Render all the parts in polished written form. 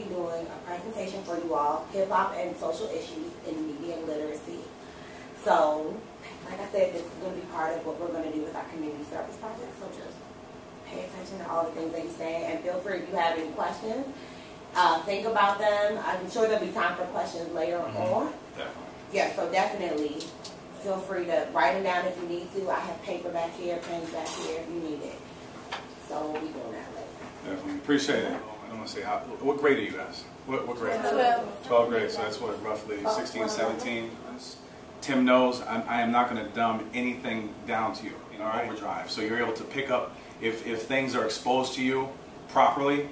be doing a presentation for you all, hip-hop and social issues in media literacy. So, like I said, this is going to be part of what we're going to do with our community service project. So just pay attention to all the things that he's saying, and feel free if you have any questions. Think about them. I'm sure there'll be time for questions later on. Definitely. Yeah, so definitely feel free to write them down if you need to. I have paper back here, pens back here if you need it. So we'll be doing that later. Definitely. Appreciate it. I don't want to say how. What grade are you guys? What grade? 12. 12th grade, so that's what, roughly 16, 17? Tim knows I am not going to dumb anything down to you, overdrive. So you're able to pick up, if things are exposed to you properly,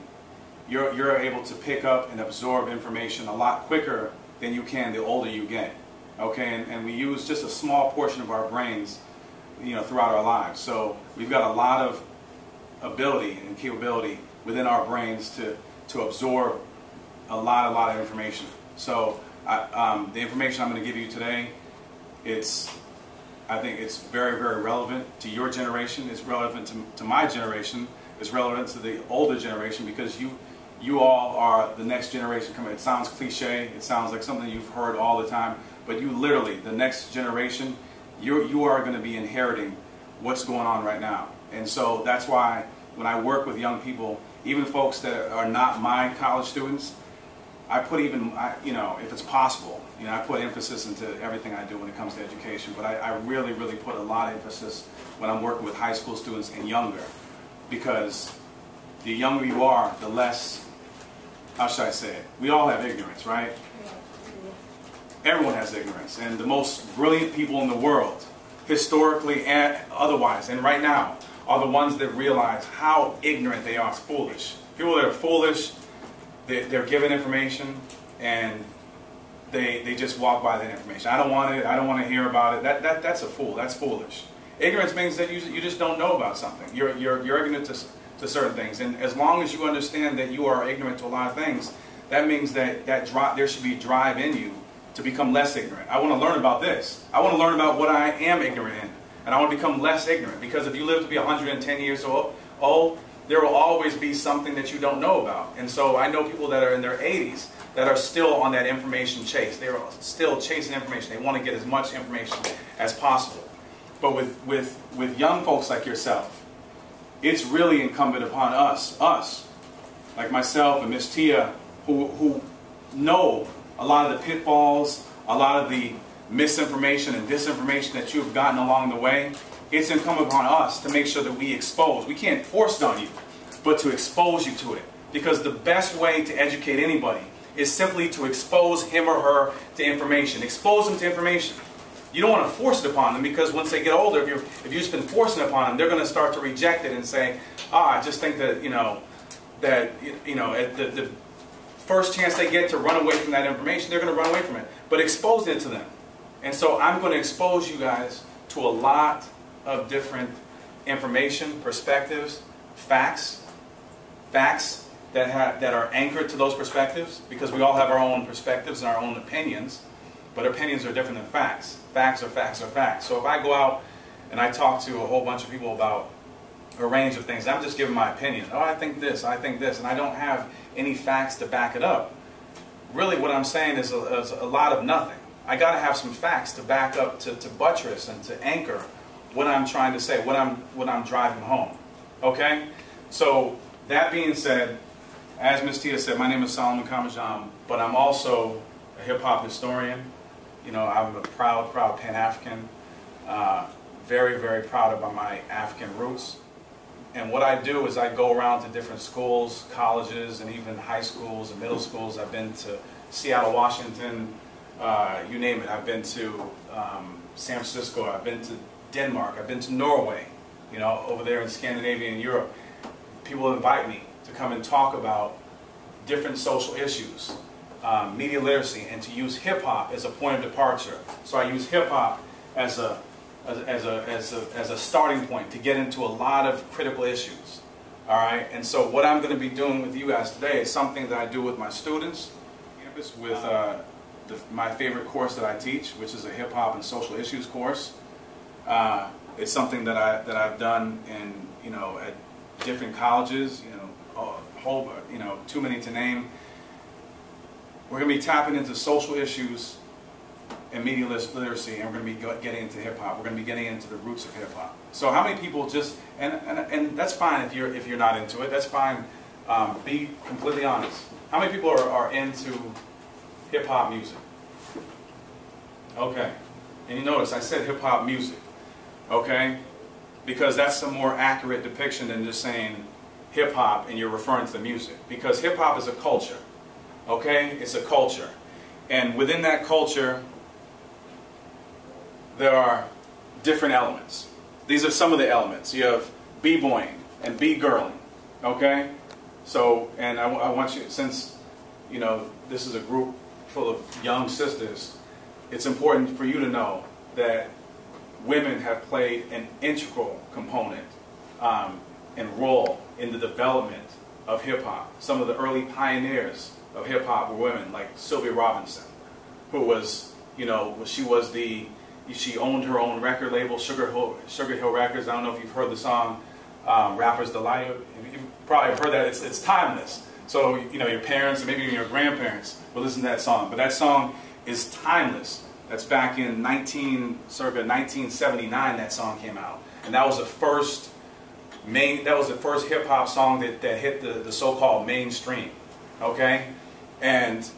you're able to pick up and absorb information a lot quicker than you can the older you get. Okay, and we use just a small portion of our brains, throughout our lives. So we've got a lot of ability and capability within our brains to absorb a lot of information. So the information I'm going to give you today, I think it's very, very relevant to your generation. It's relevant to my generation. It's relevant to the older generation, because you all are the next generation coming. It sounds cliche. It sounds like something you've heard all the time. But you literally, the next generation, you are going to be inheriting what's going on right now. And so that's why when I work with young people, even folks that are not my college students, I put if it's possible, I put emphasis into everything I do when it comes to education. But I really, really put a lot of emphasis when I'm working with high school students and younger. Because the younger you are, the less, how should I say it? We all have ignorance, right? Everyone has ignorance. And the most brilliant people in the world, historically and otherwise, and right now, are the ones that realize how ignorant they are. It's foolish. People that are foolish, they're given information and they just walk by that information. I don't want it. I don't want to hear about it. That's a fool. That's foolish. Ignorance means that you just don't know about something. You're ignorant to certain things. And as long as you understand that you are ignorant to a lot of things, that means that there should be drive in you to become less ignorant. I want to learn about this. I want to learn about what I am ignorant in. And I want to become less ignorant. Because if you live to be 110 years old, there will always be something that you don't know about. And so I know people that are in their 80s that are still on that information chase. They are still chasing information. They want to get as much information as possible. But with young folks like yourself, it's really incumbent upon us, like myself and Miss Tia, who know a lot of the pitfalls, a lot of the misinformation and disinformation that you've gotten along the way. It's incumbent upon us to make sure that we expose. We can't force it on you, but to expose you to it. Because the best way to educate anybody is simply to expose him or her to information. Expose them to information. You don't want to force it upon them, because once they get older, if you've just been forcing it upon them, they're going to start to reject it and say, I just think that, at the first chance they get to run away from that information, they're going to run away from it. But expose it to them. And so I'm going to expose you guys to a lot of different information, perspectives, facts that are anchored to those perspectives, because we all have our own perspectives and our own opinions, but opinions are different than facts. Facts are facts are facts. So if I go out and I talk to a whole bunch of people about a range of things, I'm just giving my opinion. Oh, I think this, and I don't have any facts to back it up. Really what I'm saying is a lot of nothing. I got to have some facts to back up, to buttress and to anchor what I'm trying to say, what I'm driving home. Okay? So that being said, as Ms. Tia said, my name is Solomon Comissiong, but I'm also a hip-hop historian. I'm a proud Pan-African, very, very proud of my African roots. And what I do is I go around to different schools, colleges, and even high schools and middle schools. I've been to Seattle, Washington, you name it. I've been to San Francisco, I've been to Denmark, I've been to Norway, over there in Scandinavia and Europe. People invite me to come and talk about different social issues, media literacy, and to use hip-hop as a point of departure. So I use hip-hop as a starting point to get into a lot of critical issues. All right, and so what I'm going to be doing with you guys today is something that I do with my students, campus, with my favorite course that I teach, which is a hip-hop and social issues course. It's something that I've done in at different colleges, too many to name. we're going to be tapping into social issues and media literacy, and we're going to be getting into hip-hop. We're going to be getting into the roots of hip-hop. So how many people just, and that's fine if you're not into it, that's fine. Be completely honest. How many people are into hip-hop music? Okay. And you notice I said hip-hop music, okay? Because that's a more accurate depiction than just saying hip-hop and you're referring to the music. Because hip-hop is a culture, okay? It's a culture. And within that culture, there are different elements. These are some of the elements. You have b-boying and b-girling, okay? So, and I want you, since, you know, this is a group full of young sisters, it's important for you to know that women have played an integral component and role in the development of hip-hop. Some of the early pioneers of hip-hop were women, like Sylvia Robinson, who was, you know, she owned her own record label, Sugar Hill Records. I don't know if you've heard the song Rapper's Delight. You've probably heard that. It's timeless. So, you know, your parents, and maybe even your grandparents will listen to that song. But that song is timeless. That's back in 1979 that song came out. And that was the first hip hop song that hit the so-called mainstream. Okay? And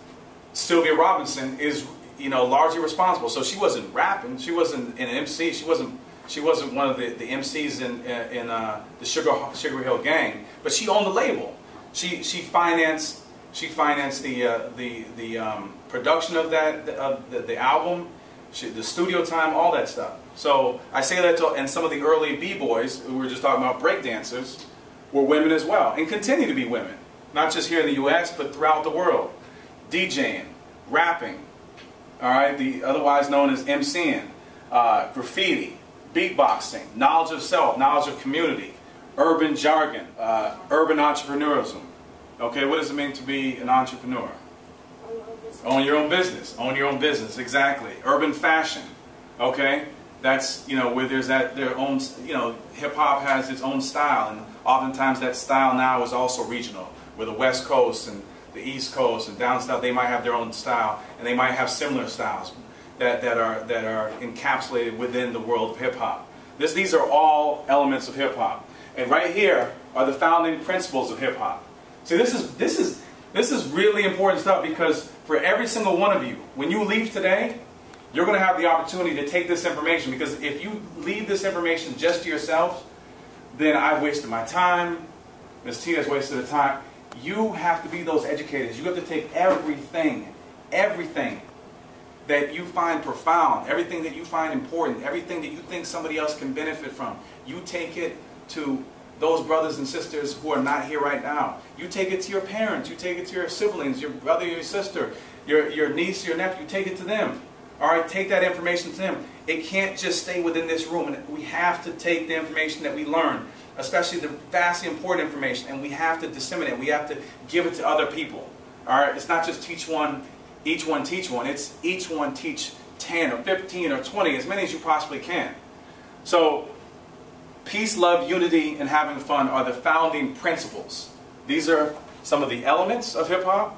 Sylvia Robinson is, you know, largely responsible. So she wasn't rapping, she wasn't an MC, she wasn't one of the MCs in the Sugar Hill Gang, but she owned the label. She financed the production of the album, the studio time, all that stuff. So I say that to, and some of the early b-boys who were just talking about breakdancers were women as well, and continue to be women, not just here in the U.S. but throughout the world, DJing, rapping, all right, the otherwise known as MCing, graffiti, beatboxing, knowledge of self, knowledge of community, urban jargon, urban entrepreneurism. Okay, what does it mean to be an entrepreneur? Own your own business. Own your own business, exactly. Urban fashion, okay? That's, you know, where there's their own, you know, hip-hop has its own style, and oftentimes that style now is also regional, where the West Coast and the East Coast and down south, they might have their own style, and they might have similar styles that are encapsulated within the world of hip-hop. These are all elements of hip-hop. And right here are the founding principles of hip-hop. See, this is really important stuff, because for every single one of you, when you leave today, you're going to have the opportunity to take this information, because if you leave this information just to yourself, then I've wasted my time, Ms. Tina's wasted her time. You have to be those educators. You have to take everything that you find profound, everything that you find important, everything that you think somebody else can benefit from. You take it to those brothers and sisters who are not here right now. You take it to your parents, you take it to your siblings, your brother, your sister, your niece, your nephew, take it to them. All right, take that information to them. It can't just stay within this room, and we have to take the information that we learn, especially the vastly important information, and we have to disseminate it. We have to give it to other people. All right, it's not just teach one, each one teach one. It's each one teach 10 or 15 or 20, as many as you possibly can. So, peace, love, unity, and having fun are the founding principles. These are some of the elements of hip-hop.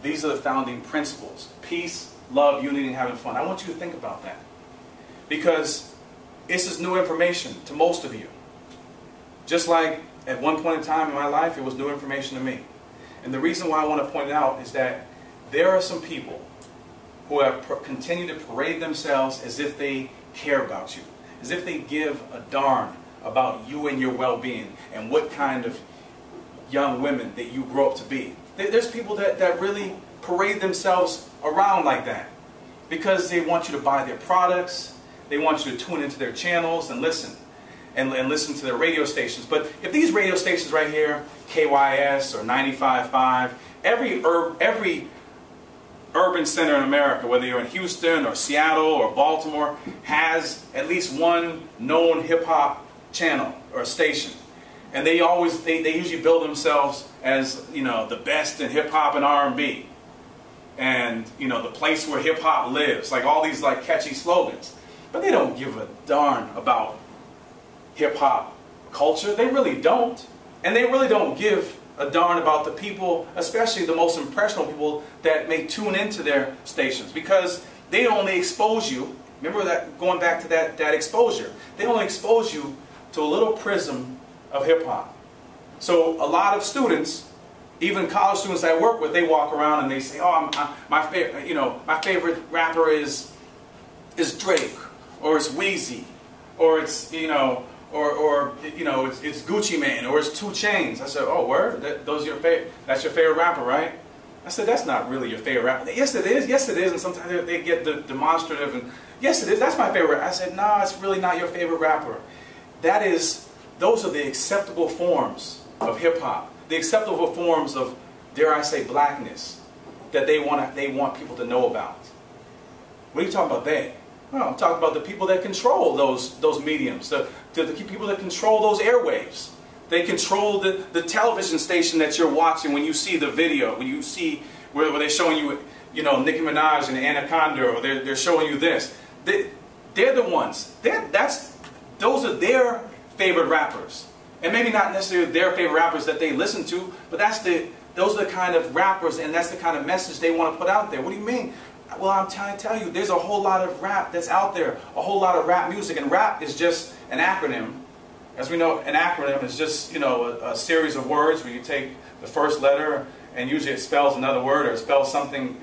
These are the founding principles. Peace, love, unity, and having fun. I want you to think about that, because this is new information to most of you. Just like at one point in time in my life, it was new information to me. And the reason why I want to point it out is that there are some people who have continued to parade themselves as if they care about you, as if they give a darn about you and your well-being and what kind of young women that you grow up to be. There's people that really parade themselves around like that, because they want you to buy their products, they want you to tune into their channels and listen. And listen to their radio stations. But if these radio stations right here, KYS or 95.5, every urban center in America, whether you're in Houston or Seattle or Baltimore, has at least one known hip-hop channel or station. And they usually build themselves as, you know, the best in hip-hop and R&B. And, you know, the place where hip-hop lives. Like all these like catchy slogans. But they don't give a darn about hip-hop culture. They really don't. And they really don't give a darn about the people, especially the most impressionable people that may tune into their stations, because they only expose you. Remember that, going back to that exposure, they only expose you to a little prism of hip-hop. So a lot of students, even college students I work with, they walk around and they say, "Oh, my favorite rapper is Drake, or it's Weezy, or it's it's Gucci Mane, or it's 2 Chainz." I said, "Oh, word? Those are your favorite? That's your favorite rapper, right?" I said, "That's not really your favorite rapper." "Yes, it is. Yes, it is." And sometimes they get the demonstrative, and "Yes, it is. That's my favorite." I said, "No, it's really not your favorite rapper. Those are the acceptable forms of hip hop, the acceptable forms of, dare I say, blackness that they want people to know about." What are you talking about, they? Well, I'm talking about the people that control those mediums, the people that control those airwaves. They control the television station that you're watching when you see the video, when you see where they're showing you, Nicki Minaj and Anaconda, or they're showing you this. They're the ones. Those are their favorite rappers. And maybe not necessarily their favorite rappers that they listen to, but those are the kind of rappers, and that's the kind of message they want to put out there. What do you mean? Well, I'm trying to tell you, there's a whole lot of rap that's out there, a whole lot of rap music, and rap is just an acronym. As we know, an acronym is just, a series of words where you take the first letter, and usually it spells another word, or it spells something,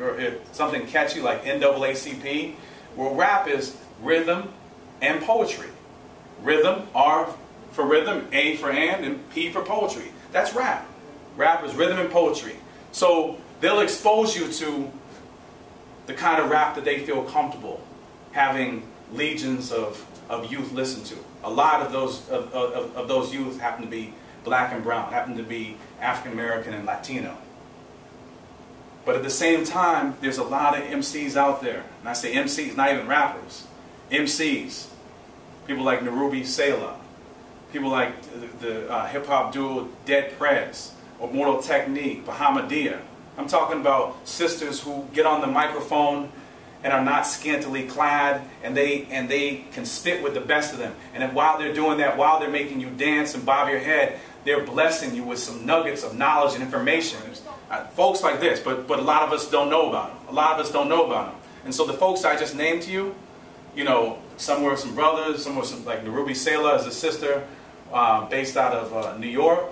something catchy like NAACP. Well, rap is rhythm and poetry. Rhythm, R for rhythm, A for and P for poetry. That's rap. Rap is rhythm and poetry. So they'll expose you to the kind of rap that they feel comfortable having legions of youth listen to. A lot of those youth happen to be black and brown, happen to be African American and Latino. But at the same time, there's a lot of MCs out there. And I say MCs, not even rappers. MCs. People like Narubi Sela. People like the hip-hop duo Dead Prez, or Mortal Technique, Bahamadia. I'm talking about sisters who get on the microphone and are not scantily clad, and they can spit with the best of them. And then while they're doing that, while they're making you dance and bob your head, they're blessing you with some nuggets of knowledge and information. Folks like this, but a lot of us don't know about them. A lot of us don't know about them. And so the folks I just named to you, some were some brothers, some were some, like Narubi Sela is a sister based out of New York.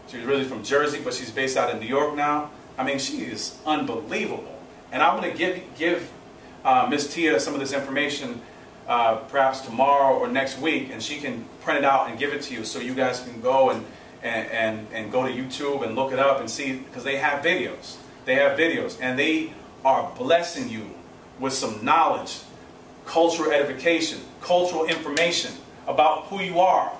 She was really from Jersey, but she's based out of New York now. I mean, she is unbelievable. And I'm going to give Miss Tia some of this information perhaps tomorrow or next week, and she can print it out and give it to you so you guys can go and go to YouTube and look it up and see, because they have videos. They have videos, and they are blessing you with some knowledge, cultural edification, cultural information about who you are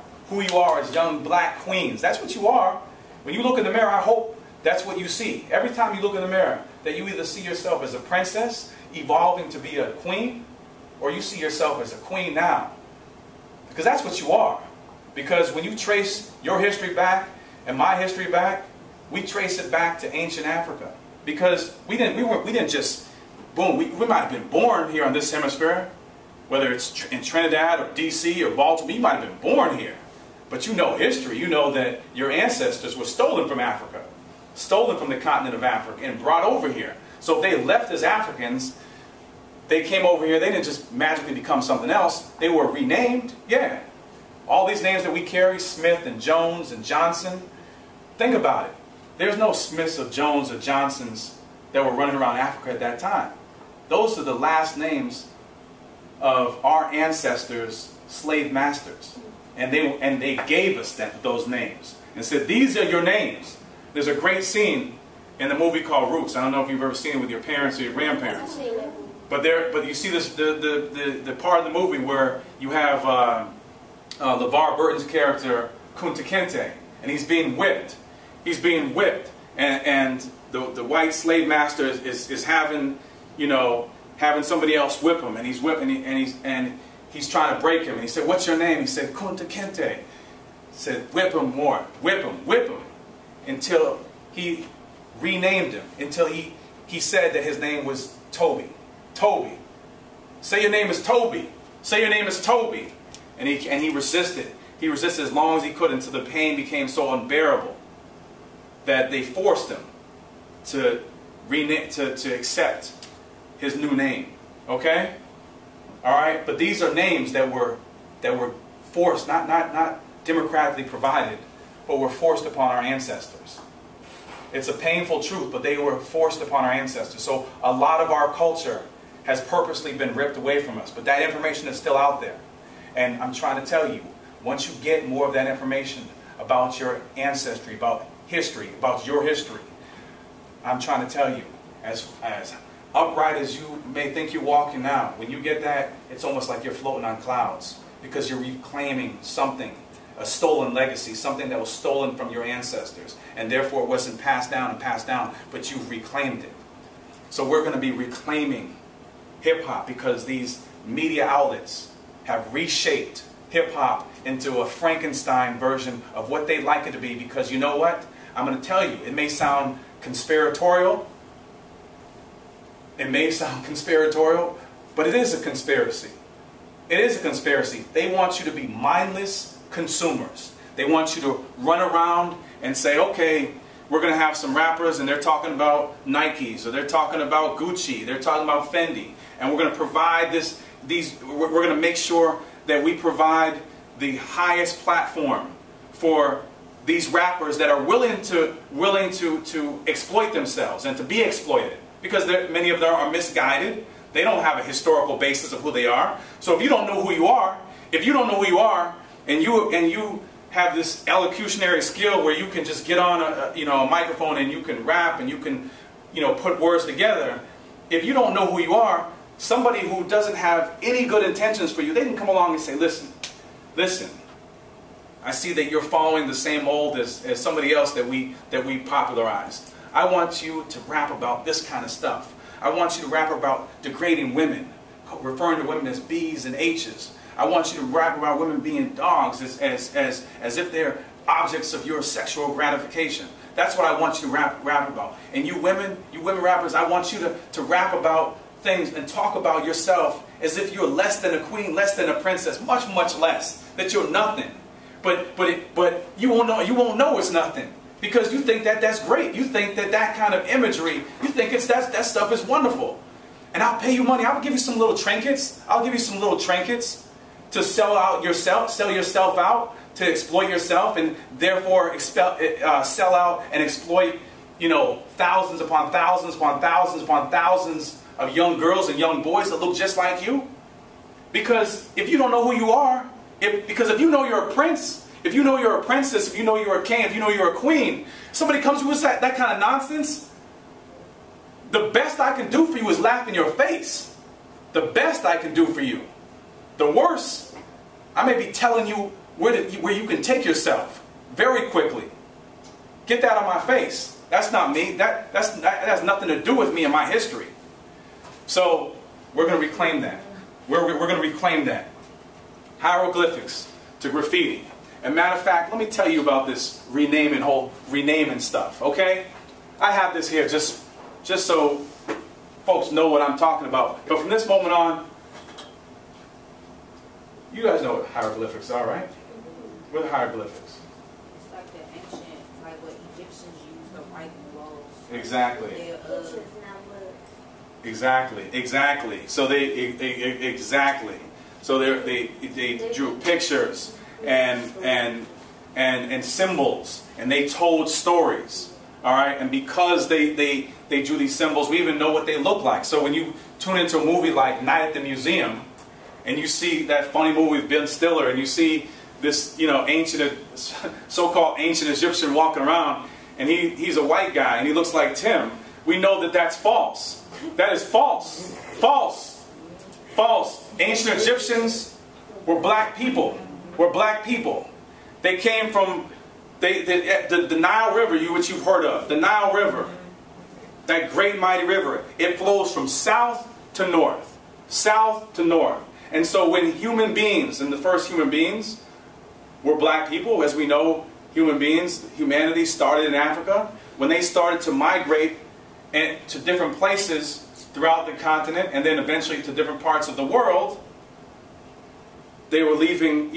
as young black queens. That's what you are. When you look in the mirror, I hope that's what you see. Every time you look in the mirror, that you either see yourself as a princess evolving to be a queen, or you see yourself as a queen now. Because that's what you are. Because when you trace your history back and my history back, we trace it back to ancient Africa. Because we didn't just, boom, we might have been born here on this hemisphere, whether it's in Trinidad or DC or Baltimore, you might have been born here. But you know history. You know that your ancestors were stolen from Africa, stolen from the continent of Africa and brought over here. So if they left as Africans, they came over here, they didn't just magically become something else. They were renamed, yeah. All these names that we carry, Smith and Jones and Johnson, think about it. There's no Smiths or Jones or Johnsons that were running around Africa at that time. Those are the last names of our ancestors' slave masters. And they gave us those names and said, these are your names. There's a great scene in the movie called Roots. I don't know if you've ever seen it with your parents or your grandparents. But you see this the part of the movie where you have LeVar Burton's character Kunta Kinte, and he's being whipped. He's being whipped, and the white slave master is having having somebody else whip him, and he's whipping, and he's trying to break him. And he said, "What's your name?" He said, "Kunta Kinte." He said, "Whip him more, whip him," until he renamed him, until he said that his name was Toby. Toby. Say your name is Toby. Say your name is Toby. And he resisted. He resisted as long as he could until the pain became so unbearable that they forced him to rename, to accept his new name. Okay? All right? But these are names that were forced, not democratically provided, but were forced upon our ancestors. It's a painful truth, but they were forced upon our ancestors. So a lot of our culture has purposely been ripped away from us, but that information is still out there. And I'm trying to tell you, once you get more of that information about your ancestry, about history, about your history, I'm trying to tell you, as upright as you may think you're walking now, when you get that, it's almost like you're floating on clouds, because you're reclaiming something, a stolen legacy, something that was stolen from your ancestors, and therefore it wasn't passed down, but you've reclaimed it. So we're going to be reclaiming hip-hop, because these media outlets have reshaped hip-hop into a Frankenstein version of what they'd like it to be, because you know what? I'm going to tell you, it may sound conspiratorial, but it is a conspiracy. It is a conspiracy. They want you to be mindless consumers. They want you to run around and say, okay, we're going to have some rappers and they're talking about Nikes, or they're talking about Gucci, they're talking about Fendi, and we're going to provide we're going to make sure that we provide the highest platform for these rappers that are willing to exploit themselves and to be exploited, because many of them are misguided. They don't have a historical basis of who they are. So if you don't know who you are, and you have this elocutionary skill where you can just get on a microphone and you can rap and you can put words together, if you don't know who you are, somebody who doesn't have any good intentions for you, they can come along and say, listen, I see that you're following the same mold as somebody else that we popularized. I want you to rap about this kind of stuff. I want you to rap about degrading women, referring to women as B's and H's. I want you to rap about women being dogs as if they're objects of your sexual gratification. That's what I want you to rap about. And you women rappers, I want you to rap about things and talk about yourself as if you're less than a queen, less than a princess, much, much less, that you're nothing. But you won't know it's nothing, because you think that that's great. You think that kind of imagery, you think that stuff is wonderful. And I'll pay you money. I'll give you some little trinkets. I'll give you some little trinkets to sell yourself out, to exploit yourself, and therefore sell out and exploit, thousands upon thousands upon thousands upon thousands of young girls and young boys that look just like you. Because if you don't know who you are, because if you know you're a prince, if you know you're a princess, if you know you're a king, if you know you're a queen, somebody comes with that kind of nonsense, the best I can do for you is laugh in your face. The best I can do for you. The worst, I may be telling you where you can take yourself very quickly. Get that out of my face. That's not me. That has nothing to do with me and my history. So we're going to reclaim that. We're going to reclaim that. Hieroglyphics to graffiti. And matter of fact, let me tell you about this renaming stuff, okay? I have this here just so folks know what I'm talking about. But from this moment on, you guys know what hieroglyphics are, right? What are hieroglyphics? It's like the ancient, like what Egyptians used to write the walls. Exactly. Exactly. So they drew pictures and symbols, and they told stories. All right, and because they drew these symbols, we even know what they look like. So when you tune into a movie like Night at the Museum, and you see that funny movie with Ben Stiller, and you see this so-called ancient Egyptian walking around, and he's a white guy and he looks like Tim, we know that that's false. That is false. False. False. Ancient Egyptians were black people. They came from the Nile River, which you've heard of. The Nile River. That great mighty river. It flows from south to north. South to north. And so when human beings, and the first human beings were black people, as we know humanity started in Africa, when they started to migrate to different places throughout the continent, and then eventually to different parts of the world, they were leaving,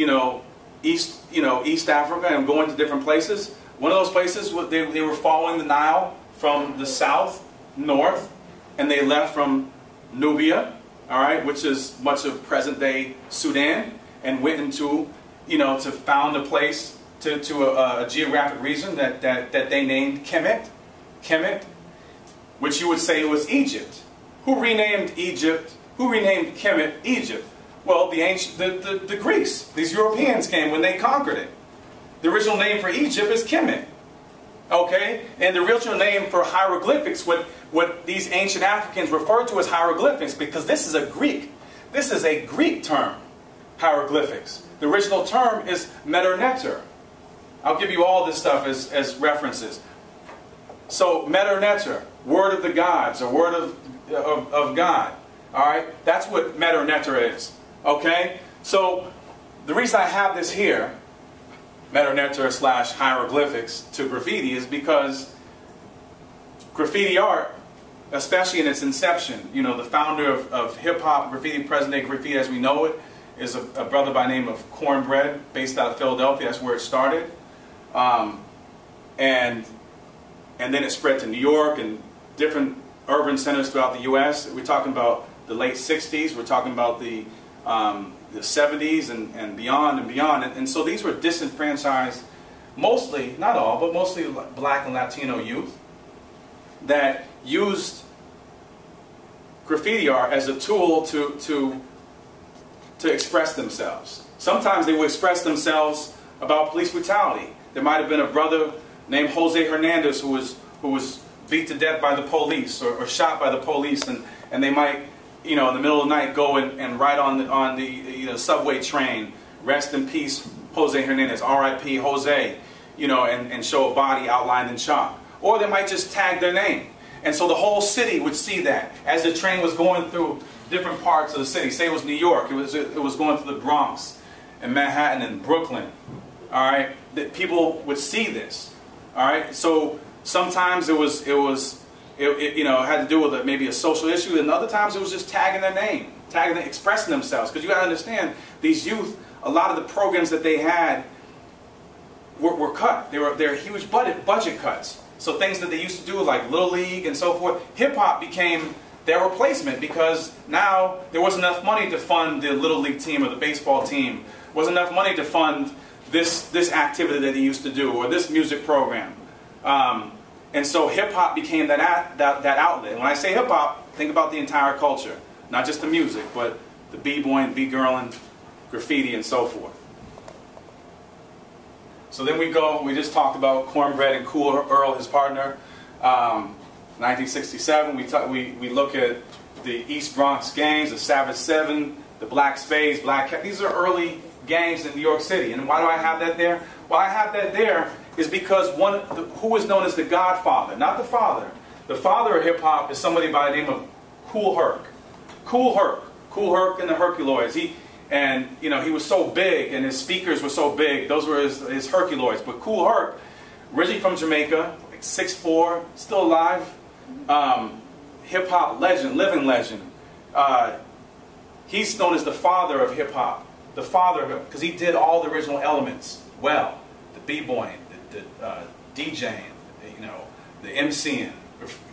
East Africa and going to different places. One of those places, they were following the Nile from the south, north, and they left from Nubia, all right, which is much of present-day Sudan, and went into, to found a place, to a geographic region that they named Kemet, which you would say was Egypt. Who renamed Egypt? Who renamed Kemet Egypt? Well, the Greeks. These Europeans came when they conquered it. The original name for Egypt is Kemet. Okay? And the original name for hieroglyphics, what these ancient Africans referred to as hieroglyphics, because this is a Greek term, hieroglyphics. The original term is meter-neter. I'll give you all this stuff as references. So, meter-neter, word of the gods, or word of God. Alright? That's what meter-neter is. Okay? So, the reason I have this here, meter-neter / hieroglyphics to graffiti, is because graffiti art, especially in its inception, the founder of hip-hop, graffiti, present-day graffiti as we know it, is a brother by the name of Cornbread, based out of Philadelphia. That's where it started. And then it spread to New York and different urban centers throughout the U.S. We're talking about the late 60s. We're talking about the 70s and beyond and beyond. And so these were disenfranchised, mostly, not all, but mostly black and Latino youth that used graffiti art as a tool to express themselves. Sometimes they would express themselves about police brutality. There might have been a brother named Jose Hernandez who was beat to death by the police or shot by the police, and they might, in the middle of the night go and write on the subway train, "Rest in peace, Jose Hernandez, R.I.P. Jose," and show a body outlined in chalk. Or they might just tag their name. And so the whole city would see that as the train was going through different parts of the city. Say it was New York, it was going through the Bronx and Manhattan and Brooklyn. All right, that people would see this. All right, so sometimes it had to do with maybe a social issue, and other times it was just tagging their name, expressing themselves. Because you got to understand, these youth, a lot of the programs that they had were cut. They're huge budget cuts. So things that they used to do like Little League and so forth, hip hop became their replacement, because now there wasn't enough money to fund the Little League team or the baseball team. Wasn't enough money to fund this activity that they used to do, or this music program. And so hip-hop became that outlet. And when I say hip-hop, think about the entire culture. Not just the music, but the b-boying, b-girling, graffiti, and so forth. So then we just talked about Cornbread and Cool Earl, his partner. 1967, we look at the East Bronx gangs, the Savage Seven, the Black Spades, Black Cat. These are early gangs in New York City. And why do I have that there? Well, I have that there is because who is known as the Godfather, not the father. The father of hip-hop is somebody by the name of Kool Herc. Kool Herc and the Herculoids. He was so big, and his speakers were so big. Those were his Herculoids. But Kool Herc, originally from Jamaica, like 6'4", still alive, hip-hop legend, living legend. He's known as the father of hip-hop. The father of it, because he did all the original elements well. The b-boying, the DJing, the MCing,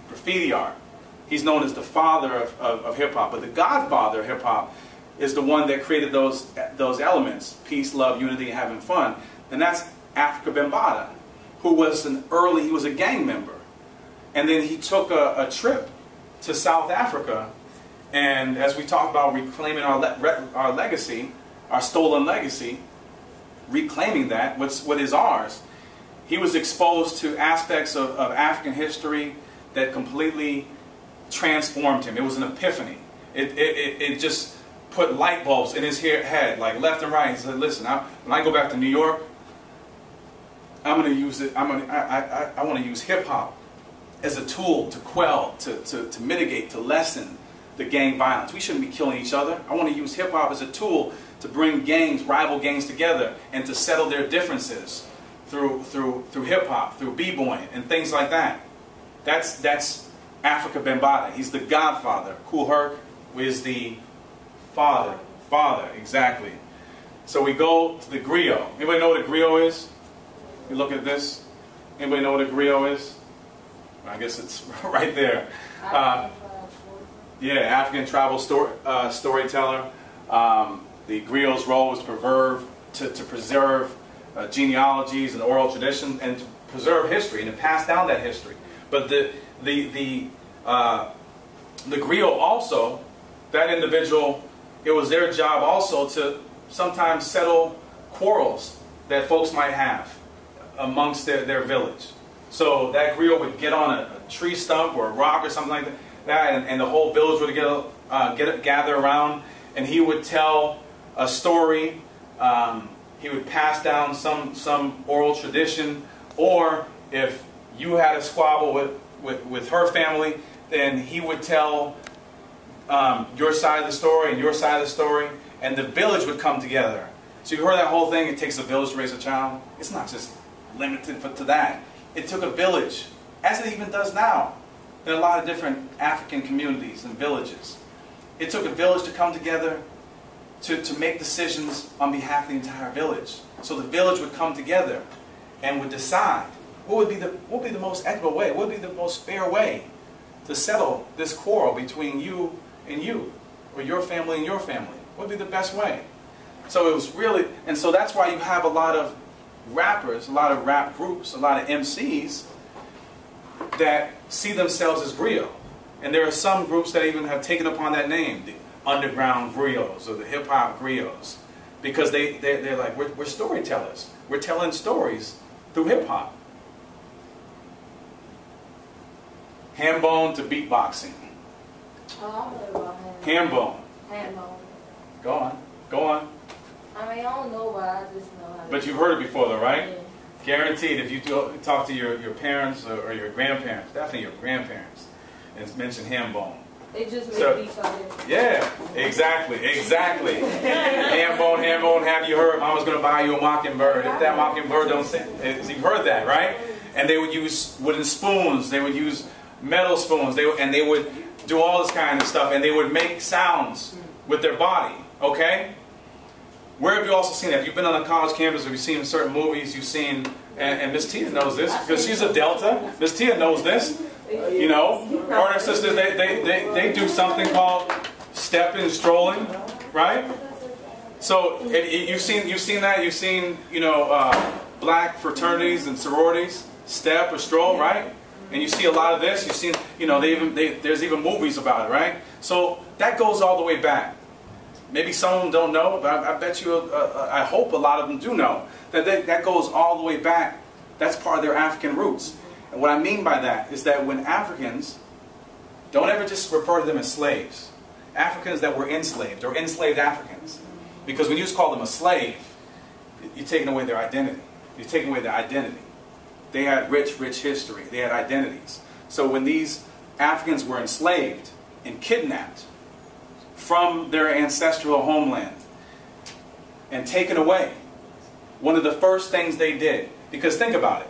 graffiti art. He's known as the father of hip-hop. But the godfather of hip-hop is the one that created those elements: peace, love, unity, and having fun. And that's Africa Bambaataa, who was he was a gang member. And then he took a trip to South Africa, and as we talk about reclaiming our legacy, our stolen legacy, reclaiming what is ours, he was exposed to aspects of African history that completely transformed him. It was an epiphany. It just put light bulbs in his head, like left and right. He said, "Listen, when I go back to New York, I'm going to use it. I want to use hip hop as a tool to quell, to mitigate, to lessen the gang violence. We shouldn't be killing each other. I want to use hip hop as a tool to bring rival gangs together, and to settle their differences through hip hop, through b-boying and things like that." That's Africa Bambaataa. He's the godfather. Kool Herc is the father. Father, exactly. So we go to the griot. Anybody know what a griot is? You look at this. Anybody know what a griot is? I guess it's right there. Yeah, African tribal storyteller. The griot's role was to preserve genealogies and oral tradition, and to preserve history and to pass down that history. But the griot also, that individual, it was their job also to sometimes settle quarrels that folks might have amongst their village. So that griot would get on a tree stump or a rock or something like that, and the whole village would gather around, and he would tell a story. He would pass down some oral tradition, or if you had a squabble with her family, then he would tell your side of the story and your side of the story, and the village would come together. So you heard that whole thing, it takes a village to raise a child. It's not just limited to that. It took a village, as it even does now, in a lot of different African communities and villages. It took a village to come together to make decisions on behalf of the entire village. So the village would come together and would decide what would be the most equitable way, what would be the most fair way to settle this quarrel between you, or your family and your family. What would be the best way? So it was really, and so that's why you have a lot of rappers, a lot of rap groups, a lot of MCs that see themselves as griot. And there are some groups that even have taken upon that name, the underground griots or the hip-hop griots, because they're like, we're storytellers. We're telling stories through hip-hop. Hambone to beatboxing. Oh, I don't know about Hambone. Hambone. Go on. Go on. I mean, I don't know why, I just know how. But you've heard it before though, right? Yeah. Guaranteed, if you talk to your parents or your grandparents, definitely your grandparents, and mention Hambone. They just make beats out there. Yeah, exactly. Hambone, have you heard? Mama's going to buy you a mockingbird. If that mockingbird don't sing, you've heard that, right? And they would use wooden spoons. They would use metal spoons. They would do all this kind of stuff, and they would make sounds with their body, okay? Where have you also seen that? If you've been on a college campus, have you seen certain movies, you've seen, and Miss Tia knows this, because she's a Delta. Miss Tia knows this. You know, her and sisters, they do something called stepping, strolling, right? So you've seen that. You've seen, you know, black fraternities and sororities step or stroll, right? And you see a lot of this. You've seen, you know, there's even movies about it, right? So that goes all the way back. Maybe some of them don't know, but I bet you, I hope a lot of them do know that goes all the way back. That's part of their African roots. And what I mean by that is that when Africans, don't ever just refer to them as slaves. Africans that were enslaved, or enslaved Africans. Because when you just call them a slave, you're taking away their identity. You're taking away their identity. They had rich history. They had identities. So when these Africans were enslaved and kidnapped from their ancestral homeland and taken away, one of the first things they did, because think about it,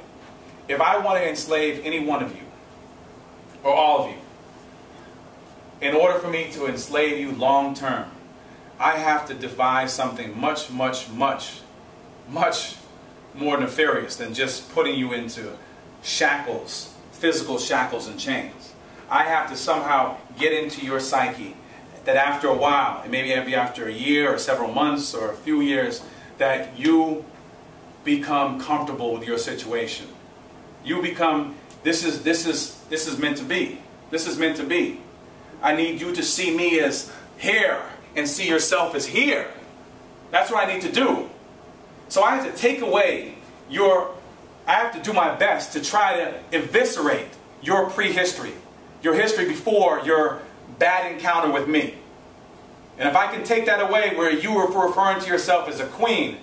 if I want to enslave any one of you, or all of you, in order for me to enslave you long term, I have to devise something much more nefarious than just putting you into shackles, physical shackles and chains. I have to somehow get into your psyche that after a while, and maybe after a year or several months or a few years, that you become comfortable with your situation. You become, this is meant to be. This is meant to be. I need you to see me as here and see yourself as here. That's what I need to do. So I have to take away I have to do my best to try to eviscerate your prehistory, your history before your bad encounter with me. And if I can take that away where you were referring to yourself as a queen,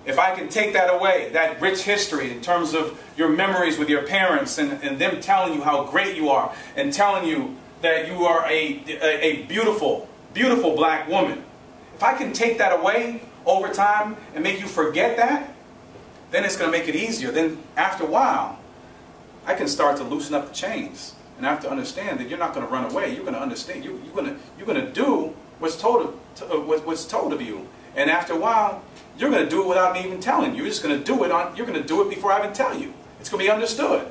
if I can take that away, that rich history in terms of your memories with your parents and them telling you how great you are and telling you that you are a beautiful, beautiful black woman. If I can take that away over time and make you forget that, then it's going to make it easier. Then after a while, I can start to loosen up the chains. And I have to understand that you're not going to run away. You're going to understand. You're going to do what's told of you. And after a while, you're going to do it without me even telling you. You're just going to do it. You're going to do it before I even tell you. It's going to be understood.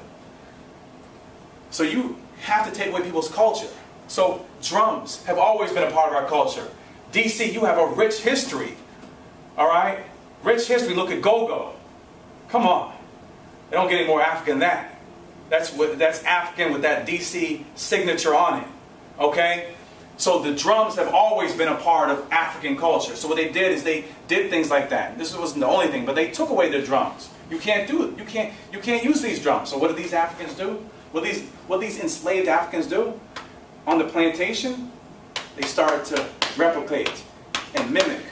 So you have to take away people's culture. So drums have always been a part of our culture. DC, you have a rich history. All right? Rich history. Look at go-go. Come on. They don't get any more African than that. That's African with that DC signature on it. Okay? So the drums have always been a part of African culture. So what they did is they did things like that. This wasn't the only thing, but they took away the drums. You can't do it. You can't use these drums. So what did these Africans do? What these enslaved Africans do? On the plantation, they started to replicate and mimic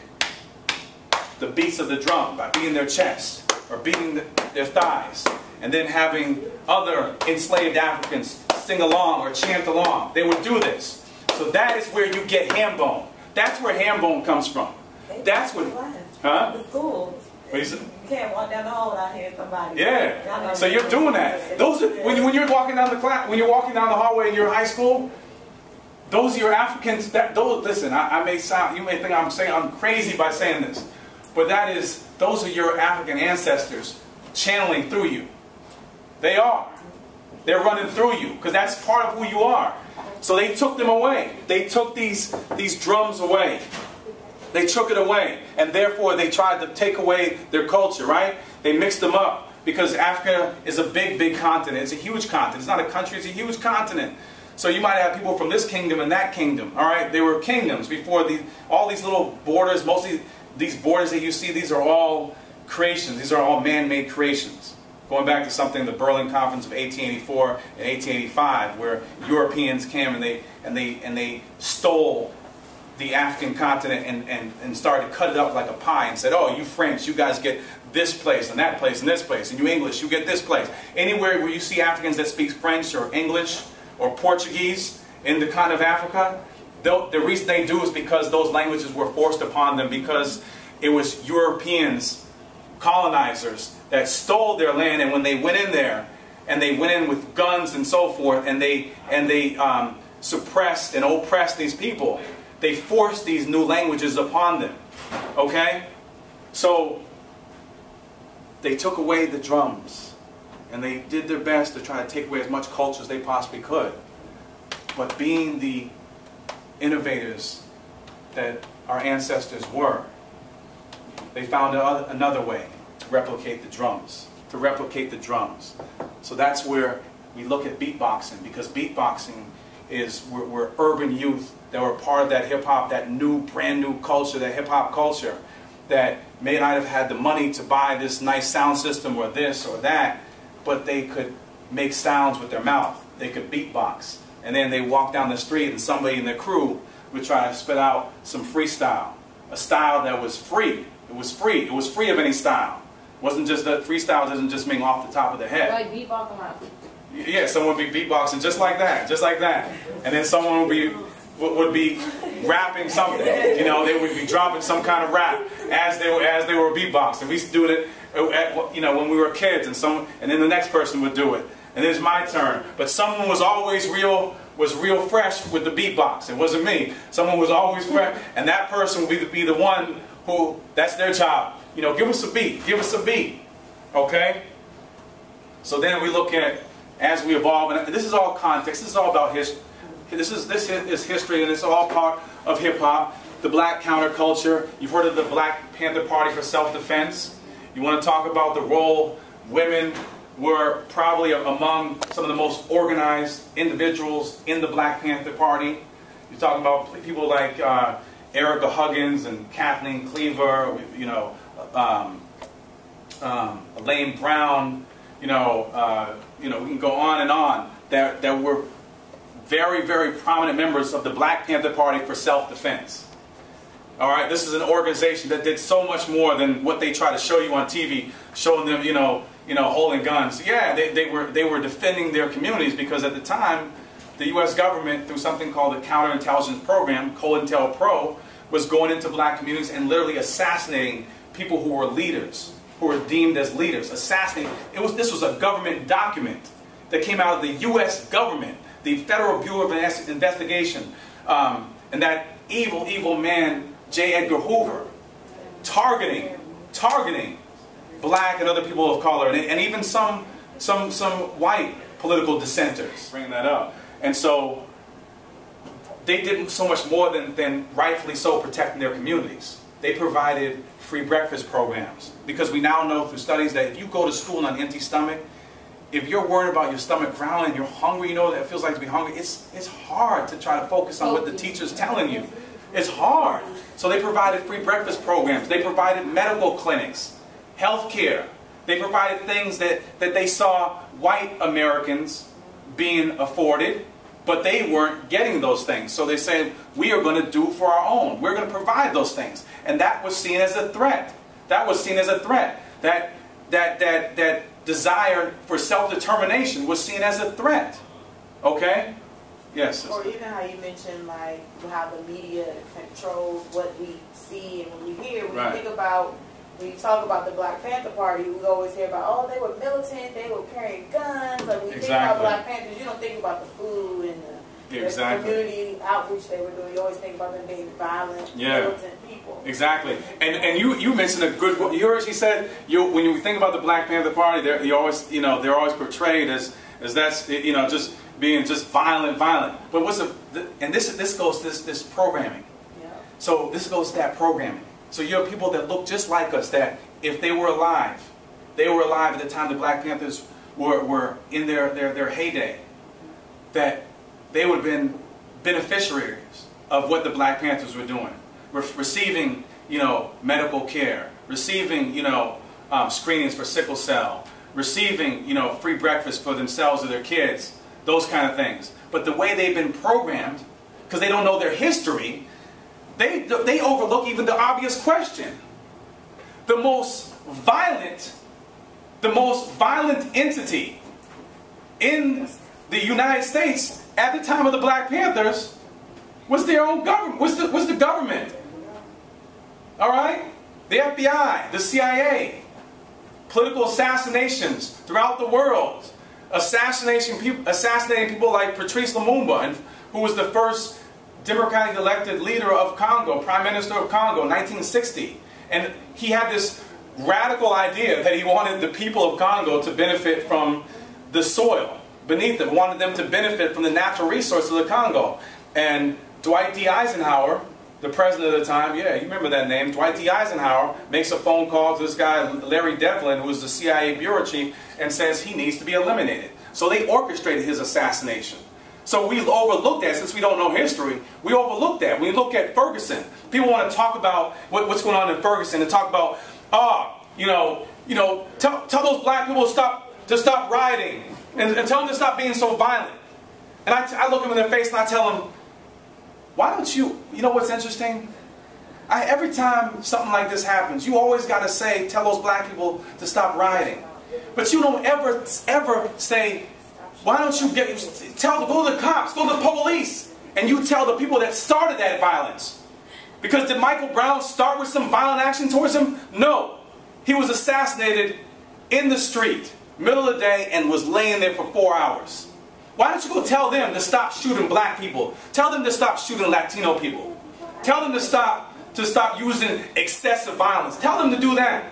the beats of the drum by beating their chest or beating their thighs, and then having other enslaved Africans sing along or chant along. They would do this. So that is where you get ham bone. That's where ham bone comes from. That's what. Huh? The school. You can't walk down the hall without hearing somebody. Yeah. So you're doing that. Those are, when you're walking down the class, when you're walking down the hallway in your high school, those are your Africans. Listen, I may sound, you may think I'm crazy by saying this, but those are your African ancestors channeling through you. They are. They're running through you because that's part of who you are. So they took them away. They took these drums away. They took it away, and therefore they tried to take away their culture, right? They mixed them up because Africa is a big, big continent. It's a huge continent. It's not a country, it's a huge continent. So you might have people from this kingdom and that kingdom, all right? They were kingdoms before all these little borders, mostly these borders that you see, these are all creations. These are all man-made creations. Going back to something, the Berlin Conference of 1884 and 1885, where Europeans came and they stole the African continent and started to cut it up like a pie and said, oh, you French, you guys get this place and that place and this place, and you English, you get this place. Anywhere where you see Africans that speak French or English or Portuguese in the continent of Africa, the reason they do is because those languages were forced upon them because it was Europeans, colonizers, that stole their land, and when they went in there, and they went in with guns and so forth, and they suppressed and oppressed these people, they forced these new languages upon them. Okay? So they took away the drums, and they did their best to try to take away as much culture as they possibly could. But being the innovators that our ancestors were, they found another way to replicate the drums. To replicate the drums. So that's where we look at beatboxing, because beatboxing is we're urban youth that were part of that hip-hop, that brand new culture, that hip-hop culture, that may not have had the money to buy this nice sound system or this or that, but they could make sounds with their mouth. They could beatbox. And then they walk down the street and somebody in their crew would try to spit out some freestyle. A style that was free. It was free. It was free of any style. It wasn't just that freestyle doesn't just mean off the top of the head. Like beatboxing rap. Yeah, someone would be beatboxing just like that. Just like that. And then someone would be rapping something. You know, they would be dropping some kind of rap as they were beatboxing. We used to do it when we were kids, and then the next person would do it. And then it's my turn. But someone was always real fresh with the beatbox. It wasn't me. Someone was always fresh, and that person would be the one who, that's their job. You know, give us a beat. Give us a beat. Okay? So then we look at, as we evolve, and this is all context. This is all about history. This is history, and it's all part of hip-hop. The black counterculture. You've heard of the Black Panther Party for self-defense. You want to talk about the role women were probably among some of the most organized individuals in the Black Panther Party. You're talking about people like Erica Huggins and Kathleen Cleaver, Elaine Brown, we can go on and on, that were very, very prominent members of the Black Panther Party for self-defense. All right, this is an organization that did so much more than what they try to show you on TV, showing them, holding guns. Yeah, they were defending their communities, because at the time, the U.S. government, through something called the Counterintelligence Program, COINTELPRO, was going into black communities and literally assassinating people who were leaders, who were deemed as leaders. Assassinating. This was a government document that came out of the U.S. government, the Federal Bureau of Investigation, and that evil, evil man, J. Edgar Hoover, targeting black and other people of color, and even some some white political dissenters, bringing that up. And so they did so much more than rightfully so protecting their communities. They provided free breakfast programs, because we now know through studies that if you go to school on an empty stomach, if you're worried about your stomach growling, you're hungry, you know what it feels like to be hungry, it's hard to try to focus on what the teacher's telling you. It's hard. So they provided free breakfast programs. They provided medical clinics, health care. They provided things that they saw white Americans being afforded, but they weren't getting those things. So they said, we are going to do for our own. We're going to provide those things. And that was seen as a threat. That was seen as a threat. That desire for self-determination was seen as a threat. Okay? Yes. Or even how you mentioned, like, how the media controls what we see and what we hear. When you think about, when you talk about the Black Panther Party, we always hear about, oh, they were militant, they were carrying guns. Like, when you think about Black Panthers, you don't think about the food and the community outreach they were doing. You always think about them being violent, militant people. Exactly. And you mentioned a good one. You heard she said, when you think about the Black Panther Party, they're always portrayed as that's, just being just violent. But what's this goes to this programming. Yeah. So this goes to that programming. So you have people that look just like us, that if they were alive at the time the Black Panthers were in their heyday, that they would have been beneficiaries of what the Black Panthers were doing, receiving medical care, receiving screenings for sickle cell, receiving free breakfast for themselves or their kids, those kind of things. But the way they've been programmed, because they don't know their history, they overlook even the obvious question. The most violent entity in the United States at the time of the Black Panthers was their own government, was the government. All right? The FBI, the CIA, political assassinations throughout the world, assassinating people like Patrice Lumumba, who was the first democratically elected leader of Congo, Prime Minister of Congo in 1960. And he had this radical idea that he wanted the people of Congo to benefit from the soil beneath them, wanted them to benefit from the natural resources of the Congo. And Dwight D. Eisenhower, the president at the time, yeah, you remember that name, Dwight D. Eisenhower makes a phone call to this guy, Larry Devlin, who was the CIA bureau chief, and says he needs to be eliminated. So they orchestrated his assassination. So we overlooked that. Since we don't know history, we overlooked that. We look at Ferguson. People want to talk about what's going on in Ferguson and talk about, tell those black people to stop rioting and tell them to stop being so violent. And I look them in their face and I tell them, why don't you know what's interesting? Every time something like this happens, you always got to tell those black people to stop rioting. But you don't ever say, why don't you go to the cops, go to the police, and you tell the people that started that violence. Because did Michael Brown start with some violent action towards him? No. He was assassinated in the street, middle of the day, and was laying there for 4 hours. Why don't you go tell them to stop shooting black people? Tell them to stop shooting Latino people. Tell them to stop using excessive violence. Tell them to do that.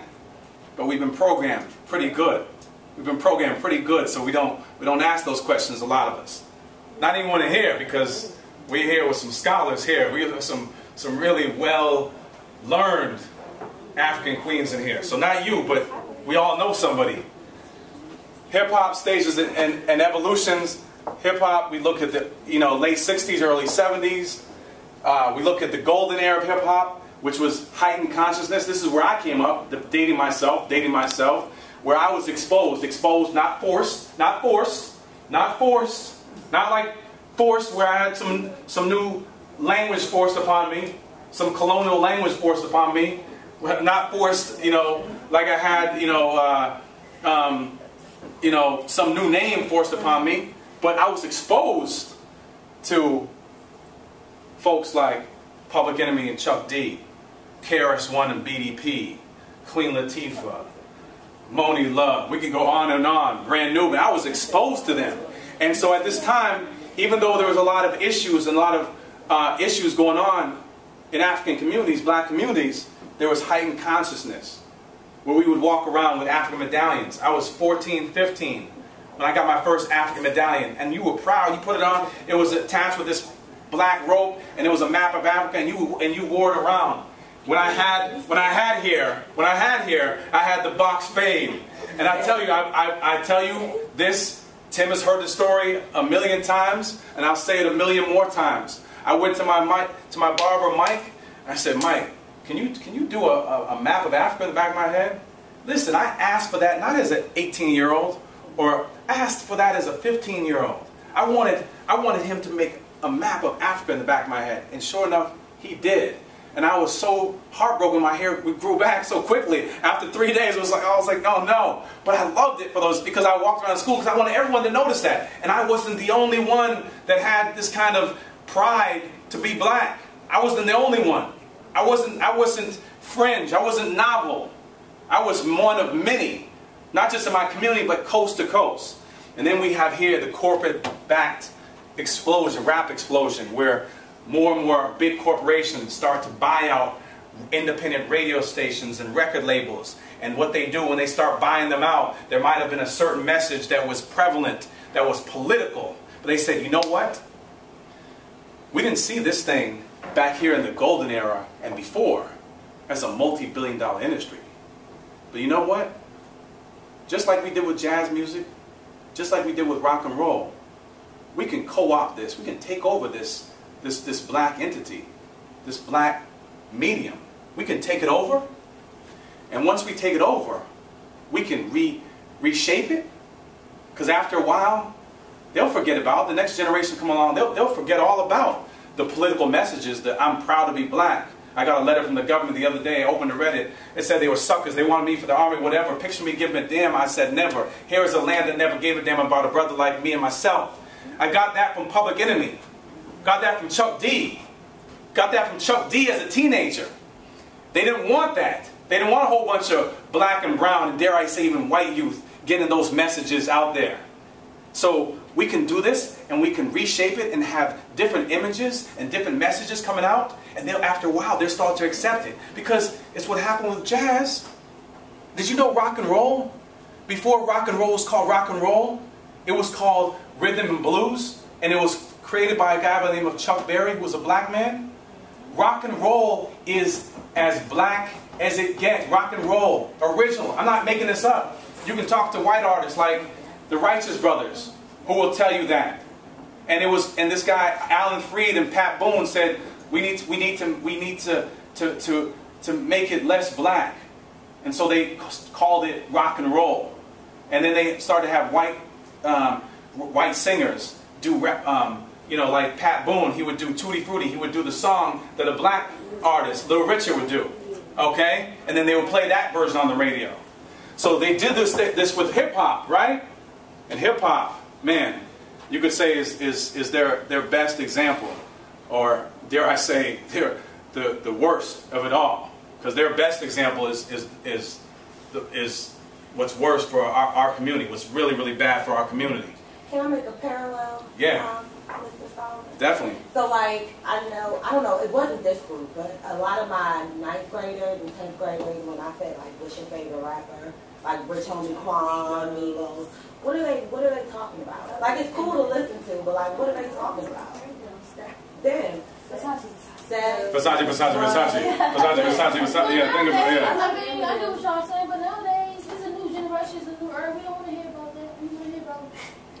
But we've been programmed pretty good. We've been programmed pretty good, so we don't ask those questions, a lot of us. Not even want to hear, because we're here with some scholars here. We have some really well-learned African queens in here. So not you, but we all know somebody. Hip-hop stages and evolutions. Hip-hop, we look at the late 60s, early 70s. We look at the golden era of hip-hop, which was heightened consciousness. This is where I came up, dating myself, where I was exposed, not forced, not like forced where I had some new language forced upon me, some colonial language forced upon me, not forced, like I had, some new name forced upon me, but I was exposed to folks like Public Enemy and Chuck D, KRS-One and BDP, Queen Latifah, Moni Love, we can go on and on, Brand Nubian. I was exposed to them. And so at this time, even though there was a lot of issues and a lot of issues going on in African communities, black communities, there was heightened consciousness. where we would walk around with African medallions. I was 14, 15 when I got my first African medallion, and you were proud. You put it on. It was attached with this black rope, and it was a map of Africa, and you wore it around. When I had here, I had the box spade, and I tell you this. Tim has heard the story a million times, and I'll say it a million more times. I went to my barber Mike, and I said, Mike, can you do a map of Africa in the back of my head? Listen, I asked for that not as an 18-year-old, or I asked for that as a 15-year-old. I wanted him to make a map of Africa in the back of my head, and sure enough, he did. And I was so heartbroken. My hair grew back so quickly. After 3 days, I was like, oh no. But I loved it because I walked around school because I wanted everyone to notice that. And I wasn't the only one that had this kind of pride to be black. I wasn't the only one. I wasn't fringe. I wasn't novel. I was one of many, not just in my community, but coast to coast. And then we have here the corporate-backed explosion, rap explosion, where more and more big corporations start to buy out independent radio stations and record labels. And what they do when they start buying them out, there might have been a certain message that was prevalent, that was political. But they said, you know what? We didn't see this thing back here in the golden era and before as a multi-billion-dollar industry. But you know what? Just like we did with jazz music, just like we did with rock and roll, we can co-opt this. We can take over this black entity, this black medium. We can take it over, and once we take it over, we can reshape it, because after a while, they'll forget about it. The next generation come along, they'll forget all about the political messages that I'm proud to be black. I got a letter from the government the other day, I opened and read it. It said they were suckers, they wanted me for the army, whatever. Picture me giving a damn. I said never. Here is a land that never gave a damn about a brother like me and myself. I got that from Public Enemy. Got that from Chuck D. Got that from Chuck D as a teenager. They didn't want that. They didn't want a whole bunch of black and brown, and dare I say even white youth, getting those messages out there. So we can do this, and we can reshape it and have different images and different messages coming out, and then after a while, they'll start to accept it. Because it's what happened with jazz. Did you know rock and roll? Before rock and roll was called rock and roll, it was called rhythm and blues, and it was created by a guy by the name of Chuck Berry, who was a black man. Rock and roll is as black as it gets. Rock and roll, original. I'm not making this up. You can talk to white artists like the Righteous Brothers, who will tell you that. And this guy Alan Freed and Pat Boone said we need to make it less black, and so they called it rock and roll. And then they started to have white singers do rap. You know, like Pat Boone, he would do Tutti Frutti. He would do the song that a black artist, Little Richard, would do. Okay? And then they would play that version on the radio. So they did this with hip-hop, right? And hip-hop, man, you could say is their best example. Or dare I say, they're the worst of it all. Because their best example is what's worse for our community, what's really, really bad for our community. Can I make a parallel? Yeah. With the song? Definitely. So like, I don't know, it wasn't this group, but a lot of my 9th graders and 10th graders, when I said like, what's your favorite rapper? Like Rich Homie Quan, Migos, what are they talking about? Like, it's cool to listen to, but like, what are they talking about? Then, Versace. Yeah, think about it. Yeah. I mean, I know what y'all saying, but nowadays, it's a new generation, it's a new era. We don't want to hear about that. We want to hear about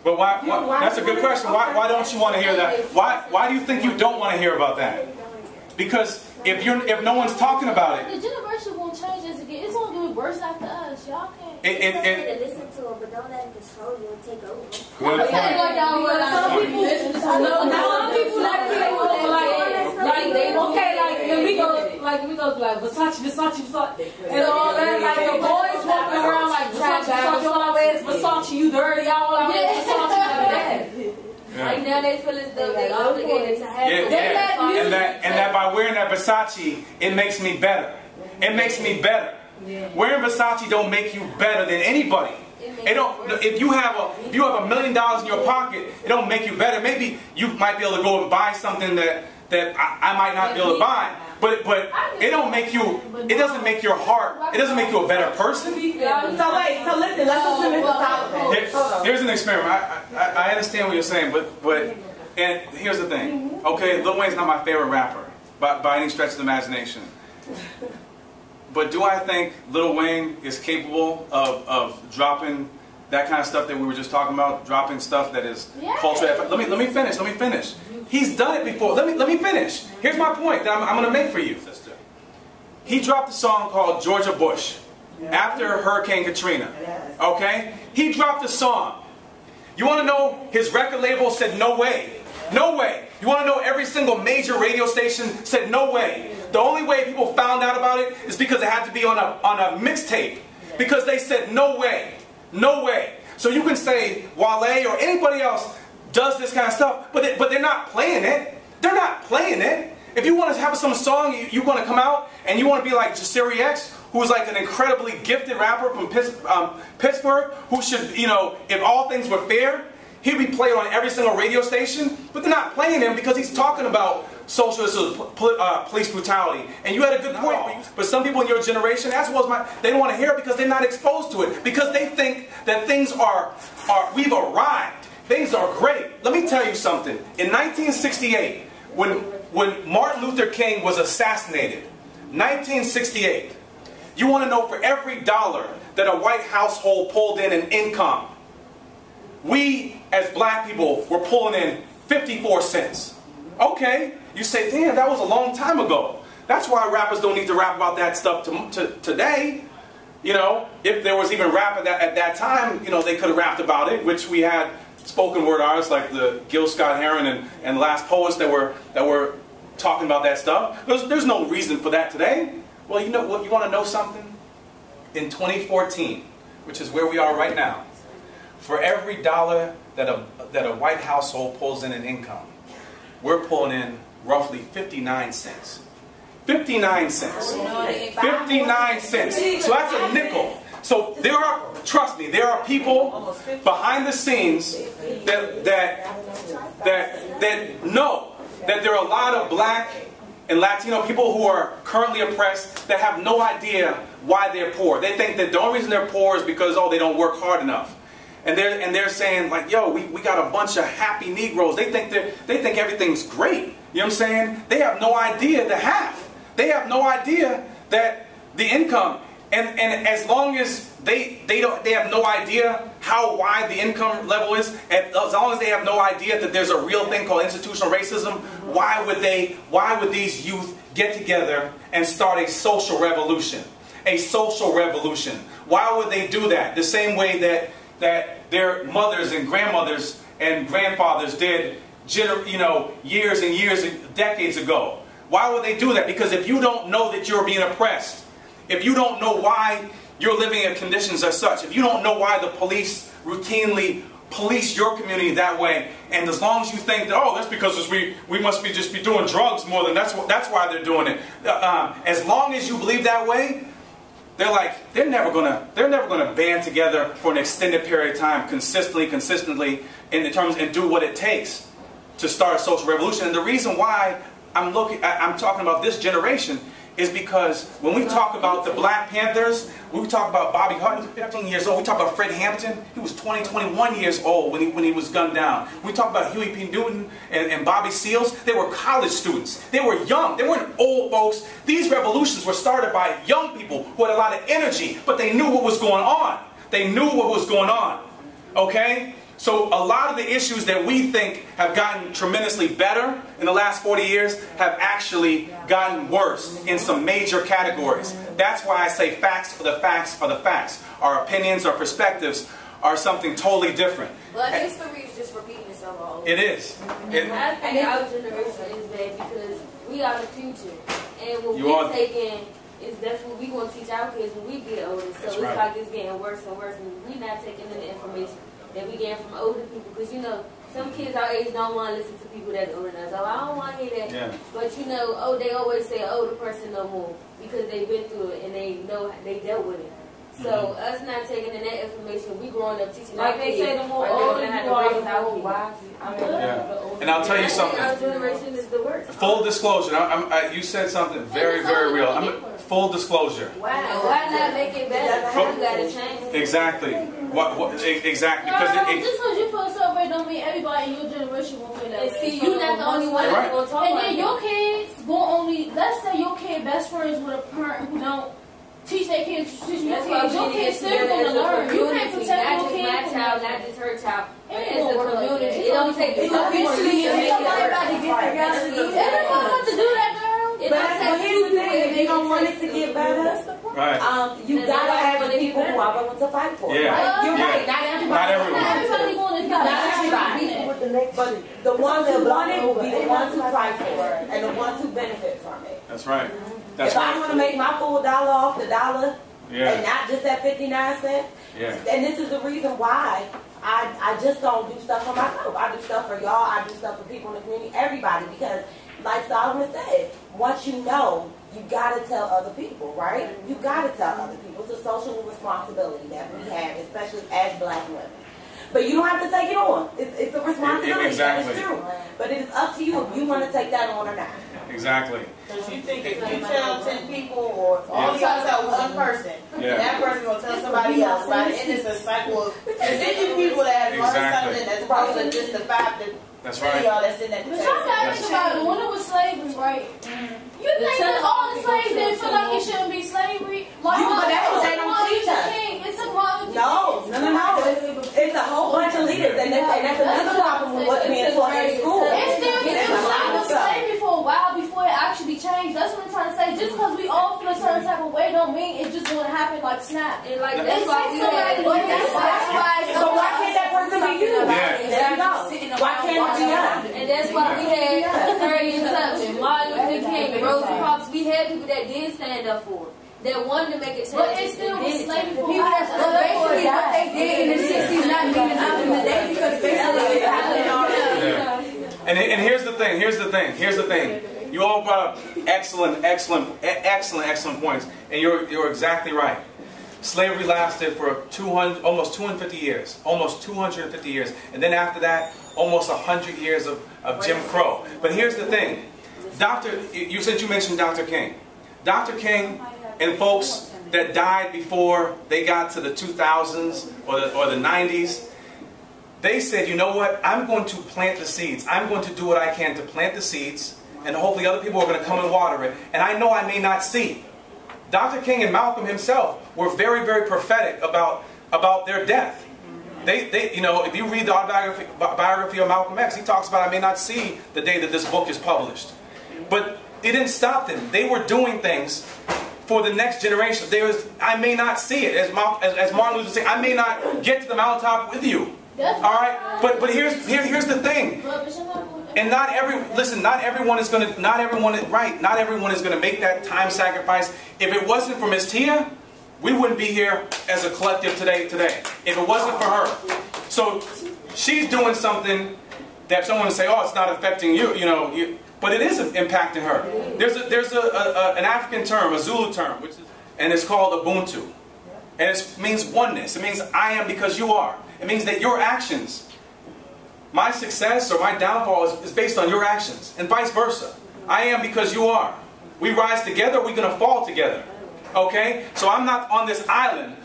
But why that's a good question. Why don't you want to hear that? Why do you think you don't want to hear about that? Because if no one's talking about it, the generation won't change as it gets. It's only getting worse after us. Y'all can't. It's okay to listen to it, but don't let it control you and take over. Good point. Some people we go like Versace, and all that. Like the boys walking around like Versace, all I wear is Versace. You dirty, all I wear is Versace. Like now they feel as though they obligated to have and that by wearing that Versace, it makes me better. It makes me better. Wearing Versace don't make you better than anybody. It don't. If you have $1 million in your pocket, it don't make you better. Maybe you might be able to go and buy something that I might not be able to buy. But it don't make you. It doesn't make your heart. It doesn't make you a better person. So wait. So listen. Let's listen to Mr. Solomon. Here's an experiment. I understand what you're saying, but and here's the thing. Okay, Lil Wayne's not my favorite rapper by any stretch of the imagination. But do I think Lil Wayne is capable of dropping that kind of stuff that we were just talking about, dropping stuff that is cultural? Let me finish. He's done it before. Let me finish. Here's my point that I'm going to make for you. He dropped a song called Georgia Bush after Hurricane Katrina. Okay? He dropped a song. You want to know his record label said no way. No way. You want to know every single major radio station said no way. The only way people found out about it is because it had to be on a mixtape. Because they said no way. No way. So you can say Wale or anybody else does this kind of stuff, but they're not playing it. They're not playing it. If you want to have some song, you want to come out and you want to be like Jasiri X, who is like an incredibly gifted rapper from Pittsburgh, who should, you know, if all things were fair, he'd be played on every single radio station, but they're not playing him because he's talking about socialist police brutality. And you had a good point, but some people in your generation, as well as mine, they don't want to hear it because they're not exposed to it, because they think that things we've arrived. Things are great. Let me tell you something. In 1968, when Martin Luther King was assassinated, 1968, you want to know, for every dollar that a white household pulled in income, we as black people were pulling in 54 cents. Okay, you say, damn, that was a long time ago. That's why rappers don't need to rap about that stuff today. You know, if there was even rap at that time, you know, they could have rapped about it, which we had spoken word artists like the Gil Scott-Heron and Last Poets that were talking about that stuff. There's no reason for that today. Well, you know what? You want to know something? In 2014, which is where we are right now, for every dollar that a white household pulls in income, we're pulling in roughly 59 cents. 59 cents. 59 cents. So that's a nickel. So there are, trust me, there are people behind the scenes that know that there are a lot of black and Latino people who are currently oppressed that have no idea why they're poor. They think that the only reason they're poor is because, oh, they don't work hard enough. And they're saying, like, yo, we got a bunch of happy Negroes. They think everything's great. You know what I'm saying? They have no idea the half. They have no idea that the income, and as long as they have no idea how wide the income level is, and as long as they have no idea that there's a real thing called institutional racism, why would these youth get together and start a social revolution? A social revolution. Why would they do that? The same way that their mothers and grandmothers and grandfathers did, you know, years and years, decades ago. Why would they do that? Because if you don't know that you're being oppressed, if you don't know why you're living in conditions as such, if you don't know why the police routinely police your community that way, and as long as you think that, oh, that's because we must just be doing drugs more than that's why they're doing it. As long as you believe that way, they're never gonna band together for an extended period of time, consistently in terms and do what it takes to start a social revolution. And the reason why I'm talking about this generation is because when we talk about the Black Panthers, when we talk about Bobby Hutton, 15 years old, we talk about Fred Hampton, he was 21 years old when he was gunned down. We talk about Huey P. Newton and Bobby Seals, they were college students. They were young, they weren't old folks. These revolutions were started by young people who had a lot of energy, but they knew what was going on. They knew what was going on, okay? So a lot of the issues that we think have gotten tremendously better in the last 40 years have actually gotten worse in some major categories. That's why I say facts are the facts are the facts. Our opinions, our perspectives are something totally different. Well, history is just repeating itself all over. It is. I think our generation is bad because we are the future. And what we're taking is that's what we want to teach our kids when we get older. So it's like it's getting worse and worse, and we're not taking in the information that we get from older people, because you know some kids our age don't want to listen to people that's older than us. Oh, I don't want to hear that. Yeah. But you know, they always say older person no more because they've been through it and they know they dealt with it. So us not taking in that information, we growing up teaching like our they kids. say, the more older you are, the more wise. And I'll tell you something. Our generation is the worst. Full disclosure. You said something very, very real. Full disclosure. Why not make it better? You gotta change. Exactly. Exactly. Because just because you feel a certain way don't mean everybody in your generation will feel that way. See, you're not the only one that's going to talk about it. And then your kids will only, let's say your kid best friends with a parent who don't teach their kids to teach your kids. Your kids still going to learn. You can't protect your kid. Not just my child, not just her child. But as a community, it don't take two people to get together. Everybody have to do that, girl. But here's the thing, if you don't want it to get better, you gotta have the people who are willing to fight for it. Right? You're right, not everybody going to do that. But the ones who want it will be the ones who fight for it and the ones who benefit from it. That's right. If I want to make my full dollar off the dollar and not just that 59 cents, and this is the reason why I just don't do stuff for myself. I do stuff for y'all, I do stuff for people in the community, everybody, because like Solomon said, once you know, you got to tell other people, right? You got to tell other people. It's a social responsibility that we have, especially as black women. But you don't have to take it on. It's a responsibility. Exactly. It's true. But it is up to you if you want to take that on or not. Exactly. Because you think if you tell 10 people or only tell one person, that person will tell somebody else. By the end, it's a cycle of 50 people that have learned something that's probably just the fact that that's right. Y'all that's in that but y'all gotta think about it. When it was slavery, right? You think that all the slaves didn't feel like it shouldn't be slavery? Like, but that's what they don't teach us. It took Martin Luther King. No. It's a whole bunch of leaders, and that's another problem with what's being taught in school. It was slavery for a while before it actually changed. That's what I'm trying to say. Just because we all feel a certain type of way don't mean it's just going to happen like snap. And like that's why we had. So why can't that person be you? There you go. Why can't it be us? And that's why we had Harriet Tubman, Martin Luther King, Rosa Parks. We had people that did stand up for it. That wanted to make a change. But it still was slavery for people that basically what they did in the 60s not meaning nothing today because basically it's happening already. And here's the thing. You all brought up excellent points, and you're exactly right. Slavery lasted for almost 250 years, and then after that, almost 100 years of Jim Crow. But here's the thing, you mentioned Dr. King. Dr. King and folks that died before they got to the 2000s or the 90s, they said, you know what, I'm going to plant the seeds. I'm going to do what I can to plant the seeds, and hopefully other people are going to come and water it. And I know I may not see. Dr. King and Malcolm himself were very, very prophetic about their death. They, if you read the biography of Malcolm X, he talks about, I may not see the day that this book is published. But it didn't stop them. They were doing things for the next generation. I may not see it. As Martin Luther said, I may not get to the mountaintop with you. All right? But here's the thing. And not everyone is going to make that time sacrifice. If it wasn't for Miss Tia, we wouldn't be here as a collective today. If it wasn't for her. So she's doing something that someone would say, oh, it's not affecting you, but it is impacting her. There's an African term, a Zulu term, and it's called Ubuntu. And it means oneness. It means I am because you are. It means that your actions, my success or my downfall is based on your actions, and vice versa. I am because you are. We rise together, we're going to fall together. Okay? So I'm not on this island.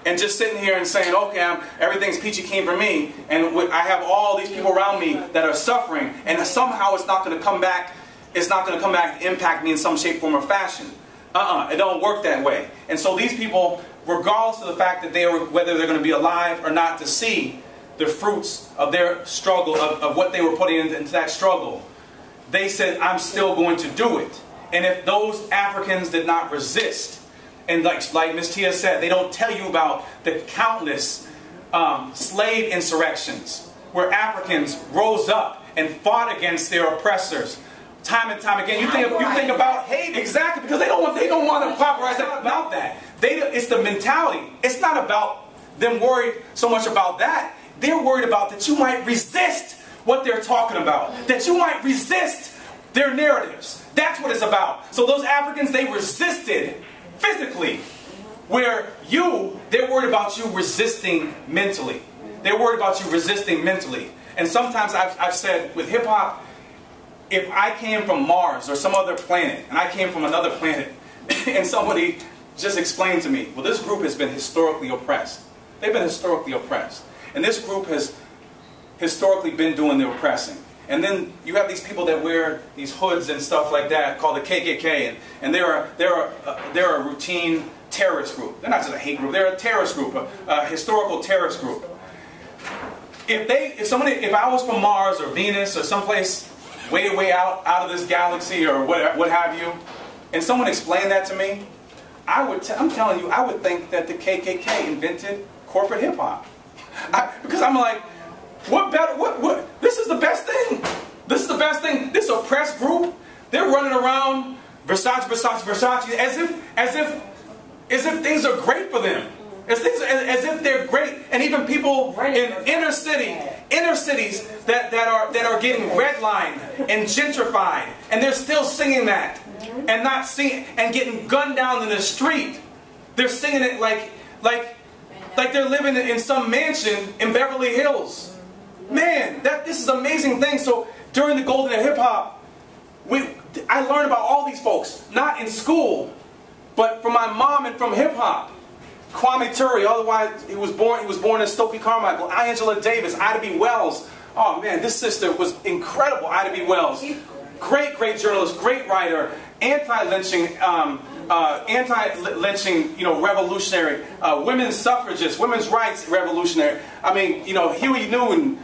And just sitting here and saying, okay, everything's peachy keen for me, and I have all these people around me that are suffering, and somehow it's not going to come back. It's not going to come back to impact me in some shape, form, or fashion. It don't work that way. And so these people, regardless of the fact that whether they're going to be alive or not to see the fruits of their struggle, of what they were putting into that struggle, they said, I'm still going to do it. And if those Africans did not resist, and like Ms. Tia said, they don't tell you about the countless slave insurrections where Africans rose up and fought against their oppressors time and time again. You think about hate, exactly, because they don't want to popularize about that. It's the mentality. It's not about them worried so much about that. They're worried about that you might resist what they're talking about, that you might resist their narratives. That's what it's about. So those Africans, they resisted physically Where they're worried about you resisting mentally. They're worried about you resisting mentally. And sometimes I've said with hip hop, if I came from Mars or some other planet, and I came from another planet, and somebody just explained to me, well, this group has been historically oppressed. They've been historically oppressed. And this group has historically been doing the oppressing. And then you have these people that wear these hoods and stuff like that called the KKK, and they're a routine terrorist group. They're not just a hate group, they're a terrorist group, a historical terrorist group. If I was from Mars or Venus or someplace way out of this galaxy or what have you, and someone explained that to me, I'm telling you, I would think that the KKK invented corporate hip hop. Because I'm like, what better? What? This is the best thing. This is the best thing. This oppressed group, they're running around Versace, as if things are great for them. As if they're great, and even people in inner cities that are getting redlined and gentrified, and they're still singing that, and not singing and getting gunned down in the street. They're singing it like they're living in some mansion in Beverly Hills. Man, this is an amazing thing. So during the Golden Era Hip Hop, I learned about all these folks, not in school, but from my mom and from hip hop. Kwame Ture, otherwise he was born in Stokely Carmichael. Angela Davis, Ida B. Wells. Oh man, this sister was incredible. Ida B. Wells, great journalist, great writer, anti-lynching, revolutionary, women's suffragist, women's rights revolutionary. I mean, Huey Newton,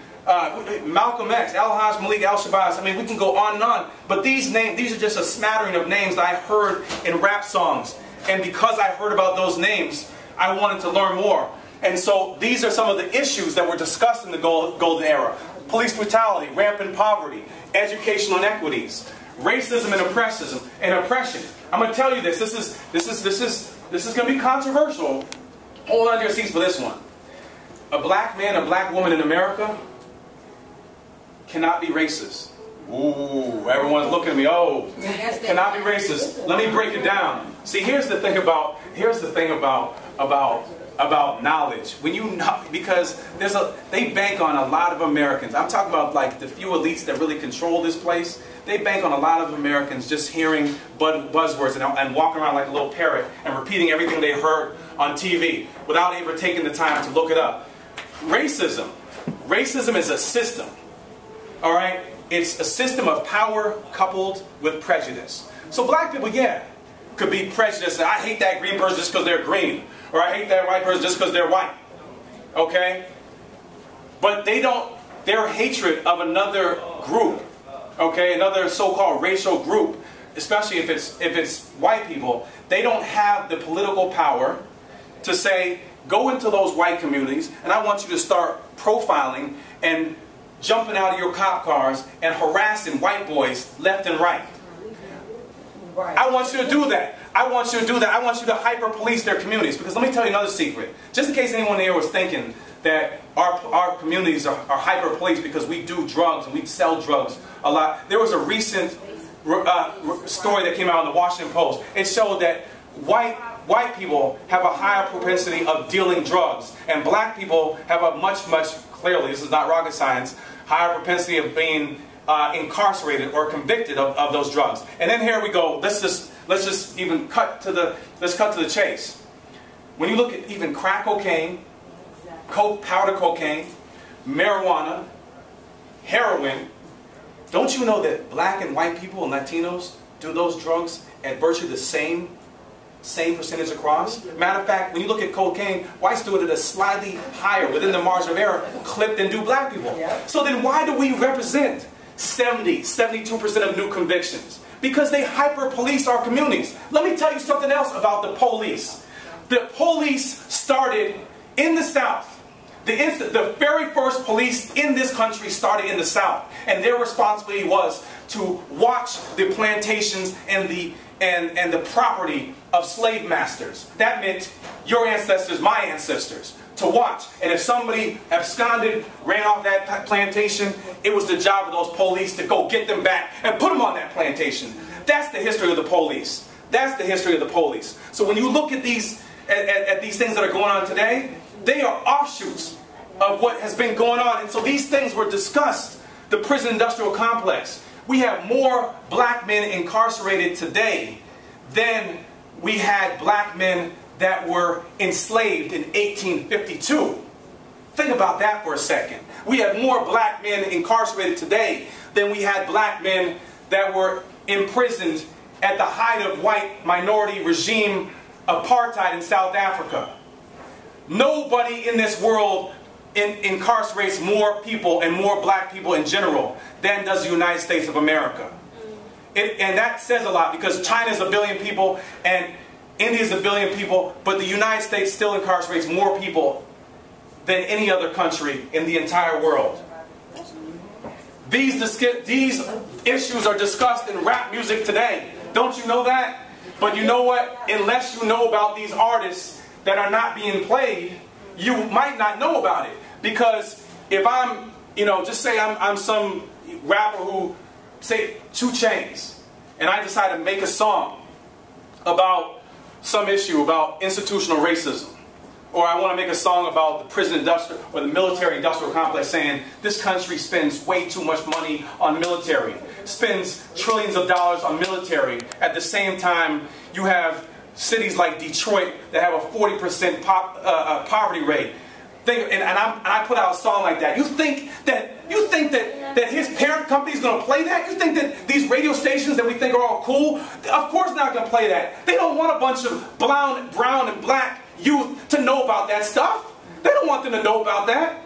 Malcolm X, Al-Haj Malik Al-Shabazz. I mean, we can go on and on. But these are just a smattering of names that I heard in rap songs. And because I heard about those names, I wanted to learn more. And so these are some of the issues that were discussed in the Golden Era. Police brutality, rampant poverty, educational inequities, racism and oppression. I'm going to tell you this. This is going to be controversial. Hold on to your seats for this one. A black man, a black woman in America cannot be racist. Ooh, everyone's looking at me. Oh, cannot be racist. Let me break it down. See, here's the thing about knowledge. When you know, because they bank on a lot of Americans. I'm talking about like the few elites that really control this place. They bank on a lot of Americans just hearing buzzwords and walking around like a little parrot and repeating everything they heard on TV without ever taking the time to look it up. Racism is a system. All right. It's a system of power coupled with prejudice. So black people, could be prejudiced. I hate that green person just because they're green. Or I hate that white person just because they're white. Okay? But their hatred of another group, okay, another so-called racial group, especially if it's white people, they don't have the political power to say, go into those white communities and I want you to start profiling and jumping out of your cop cars and harassing white boys left and right. I want you to do that. I want you to hyper-police their communities. Because let me tell you another secret. Just in case anyone here was thinking that our communities are hyper-policed because we do drugs and we sell drugs a lot. There was a recent story that came out in the Washington Post. It showed that white people have a higher propensity of dealing drugs. And black people have a much, clearly, this is not rocket science, higher propensity of being incarcerated or convicted of those drugs. And then here we go. Let's just even cut to the chase. When you look at even crack cocaine, powder cocaine, marijuana, heroin, don't you know that black and white people and Latinos do those drugs at virtually the same percentage across? Matter of fact, when you look at cocaine, whites do it at a slightly higher, within the margin of error, clip than do black people. So then why do we represent 72% of new convictions? Because they hyper-police our communities. Let me tell you something else about the police. The police started in the South. The very first police in this country started in the South. And their responsibility was to watch the plantations and the property of slave masters. That meant your ancestors, my ancestors, to watch. And if somebody absconded, ran off that plantation, it was the job of those police to go get them back and put them on that plantation. That's the history of the police. That's the history of the police. So when you look at these at these things that are going on today, they are offshoots of what has been going on. And so these things were discussed. The prison industrial complex. We have more black men incarcerated today than we had black men that were enslaved in 1852. Think about that for a second. We have more black men incarcerated today than we had black men that were imprisoned at the height of white minority regime apartheid in South Africa. Nobody in this world incarcerates more people and more black people in general than does the United States of America. And that says a lot, because China's 1 billion people and India's 1 billion people, but the United States still incarcerates more people than any other country in the entire world. These issues are discussed in rap music today. Don't you know that? But you know what? Unless you know about these artists that are not being played, you might not know about it. Because if I'm, just say I'm some rapper who, say, 2 Chainz, and I decide to make a song about some issue about institutional racism, or I want to make a song about the prison industrial or the military industrial complex, saying this country spends way too much money on military, spends trillions of dollars on military. At the same time, you have cities like Detroit that have a 40% poverty rate. And I put out a song like that. You think that his parent company is going to play that? You think that these radio stations that we think are all cool, of course not going to play that. They don't want a bunch of brown and black youth to know about that stuff. They don't want them to know about that.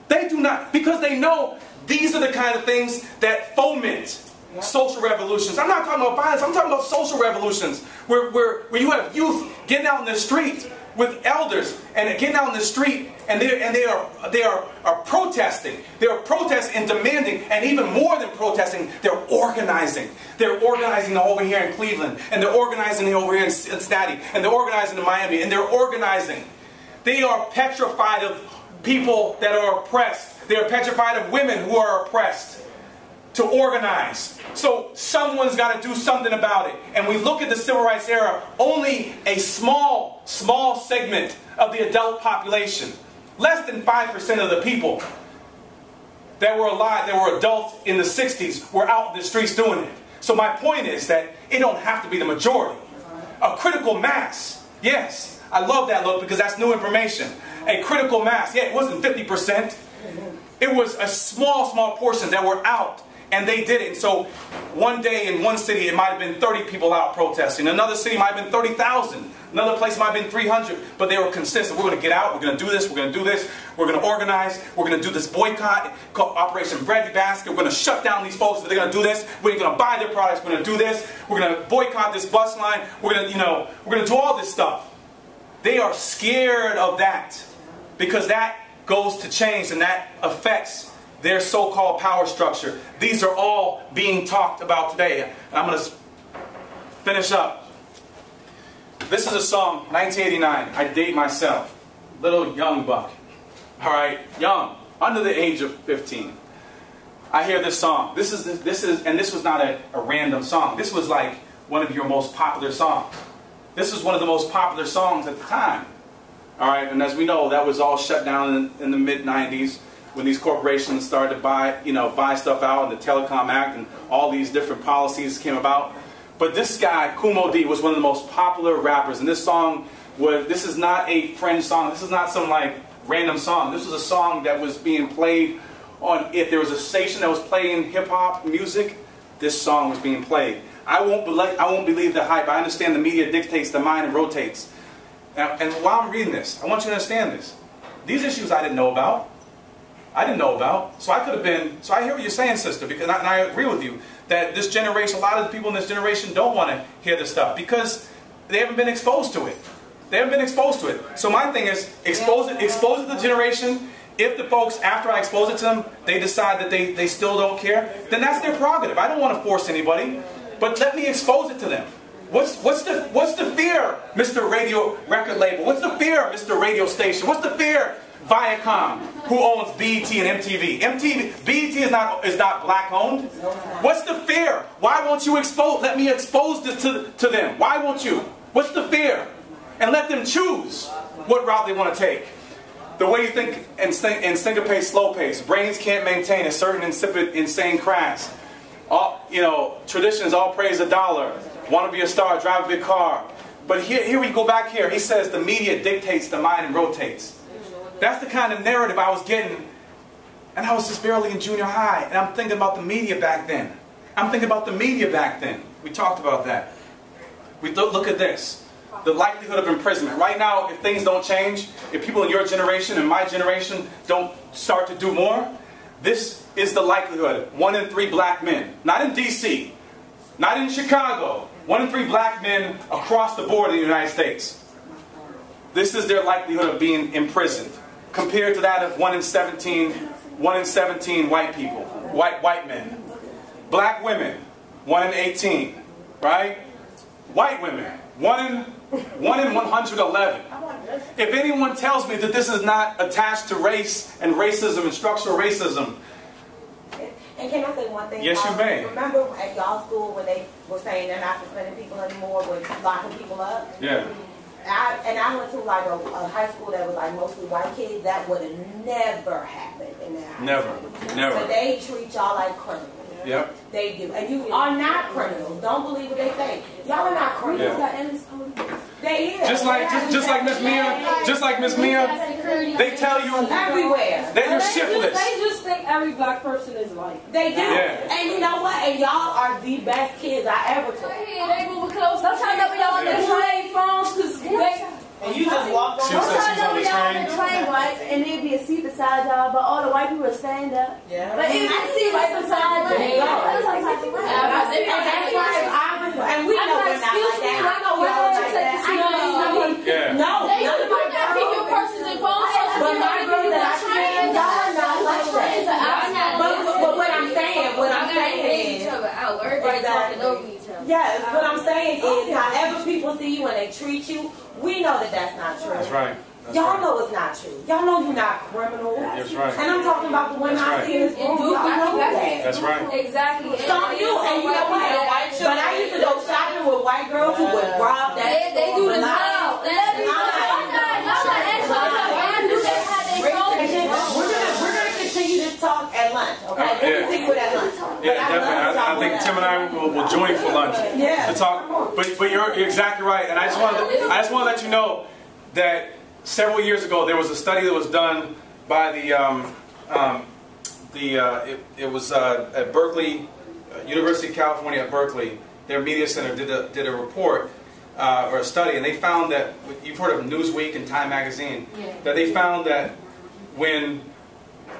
They do not, because they know these are the kind of things that foment social revolutions. I'm not talking about violence. I'm talking about social revolutions where you have youth getting out in the street with elders and getting out in the street and they are protesting. They are protesting and demanding, and even more than protesting, they're organizing. They're organizing over here in Cleveland, and they're organizing over here in Cincinnati, and they're organizing in Miami, and they're organizing. They are petrified of people that are oppressed. They are petrified of women who are oppressed to organize. So someone's got to do something about it. And we look at the civil rights era, only a small segment of the adult population, less than 5% of the people that were alive, that were adults in the 60s, were out in the streets doing it. So my point is that it don't have to be the majority. A critical mass, yes, I love that look because that's new information. A critical mass, yeah, it wasn't 50%. It was a small portion that were out. And they did it. And so one day in one city it might have been 30 people out protesting. Another city might have been 30,000. Another place might have been 300. But they were consistent. We're going to get out. We're going to do this. We're going to do this. We're going to organize. We're going to do this boycott called Operation Breadbasket. We're going to shut down these folks. They're going to do this. We're going to buy their products. We're going to do this. We're going to boycott this bus line. We're going to, we're going to do all this stuff. They are scared of that because that goes to change and that affects their so-called power structure. These are all being talked about today. And I'm going to finish up. This is a song, 1989. I date myself. Little young buck. All right, young, under the age of 15. I hear this song. This was not a random song. This was like one of your most popular songs. This was one of the most popular songs at the time. All right, and as we know, that was all shut down in the mid-90s. When these corporations started to buy stuff out, and the Telecom Act and all these different policies came about. But this guy, Kumo D, was one of the most popular rappers. And this song this is not a fringe song. This is not some like random song. This was a song that was being played on, if there was a station that was playing hip hop music, this song was being played. I won't believe the hype. I understand the media dictates the mind and rotates. And while I'm reading this, I want you to understand this. These issues I didn't know about. So I could have been, so I hear what you're saying, sister, because and I agree with you, that this generation, a lot of the people in this generation don't want to hear this stuff because they haven't been exposed to it. They haven't been exposed to it. So my thing is, expose it to the generation. If the folks, after I expose it to them, they decide that they still don't care, then that's their prerogative. I don't want to force anybody, but let me expose it to them. What's the fear, Mr. Radio Record Label? What's the fear, Mr. Radio Station? What's the fear, Viacom, who owns BET and MTV? BET is not black owned. What's the fear? Why won't you let me expose this to them? Why won't you? What's the fear? and let them choose what route they want to take. The way you think in syncopated slow pace, brains can't maintain a certain insipid, insane crass. All, you know, traditions, all praise $1. Want to be a star, drive a big car. But here we go back here. He says the media dictates the mind and rotates. That's the kind of narrative I was getting. And I was just barely in junior high. And I'm thinking about the media back then. I'm thinking about the media back then. We talked about that. We look at this. The likelihood of imprisonment. Right now, if things don't change, if people in your generation and my generation don't start to do more, this is the likelihood. 1 in 3 black men. Not in D.C., not in Chicago. 1 in 3 black men across the board in the United States. This is their likelihood of being imprisoned. Compared to that of 1 in 17 white people, white men. Black women, 1 in 18, right? White women, 1 in 111. If anyone tells me that this is not attached to race and racism and structural racism. And can I say one thing? Yes, you may. Remember at y'all school when they were saying they're not suspending people anymore, when locking people up? Yeah. I went to like a high school that was like mostly white kids. That would have never happened in that high school. Never. So they treat y'all like criminals. Yep. They do. And you are not criminals. Don't believe what they say. Y'all are not criminals. Yeah. They is. Just like Miss Mia, they tell you everywhere that you're shiftless. They just think every black person is like. They do. Yeah. And you know what? And y'all are the best kids I ever took. They moving close. Sometimes y'all on the train phones because they. And you just walk on. She said she's on the train. Right? And there'd be a seat beside y'all, but all the white people would stand up. Yeah. But if you see right beside you, and we know we're not like that. I know we're not like that. No, you gotta keep your purses and phones. But my girl that I train, y'all are not like that. But what I'm saying is, everybody talking over each other. yes, what I'm saying is, however people see you and they treat you, we know that that's not true. That's right. Y'all know it's not true. Y'all know you're not criminals. That's right. And I'm talking about the women I see in this room. Y'all know that. That's right. Exactly. Some do, and you know what? But I used to go shopping with white girls who would rob that. They do the same. We're gonna continue this talk at lunch, okay? We'll continue it at lunch. Yeah, definitely. I think Tim and I will join for lunch to talk. But you're exactly right. And I just want to let you know that several years ago there was a study that was done by it was at Berkeley, University of California at Berkeley. Their media center did a report or a study, and they found that, you've heard of Newsweek and Time Magazine, that they found that when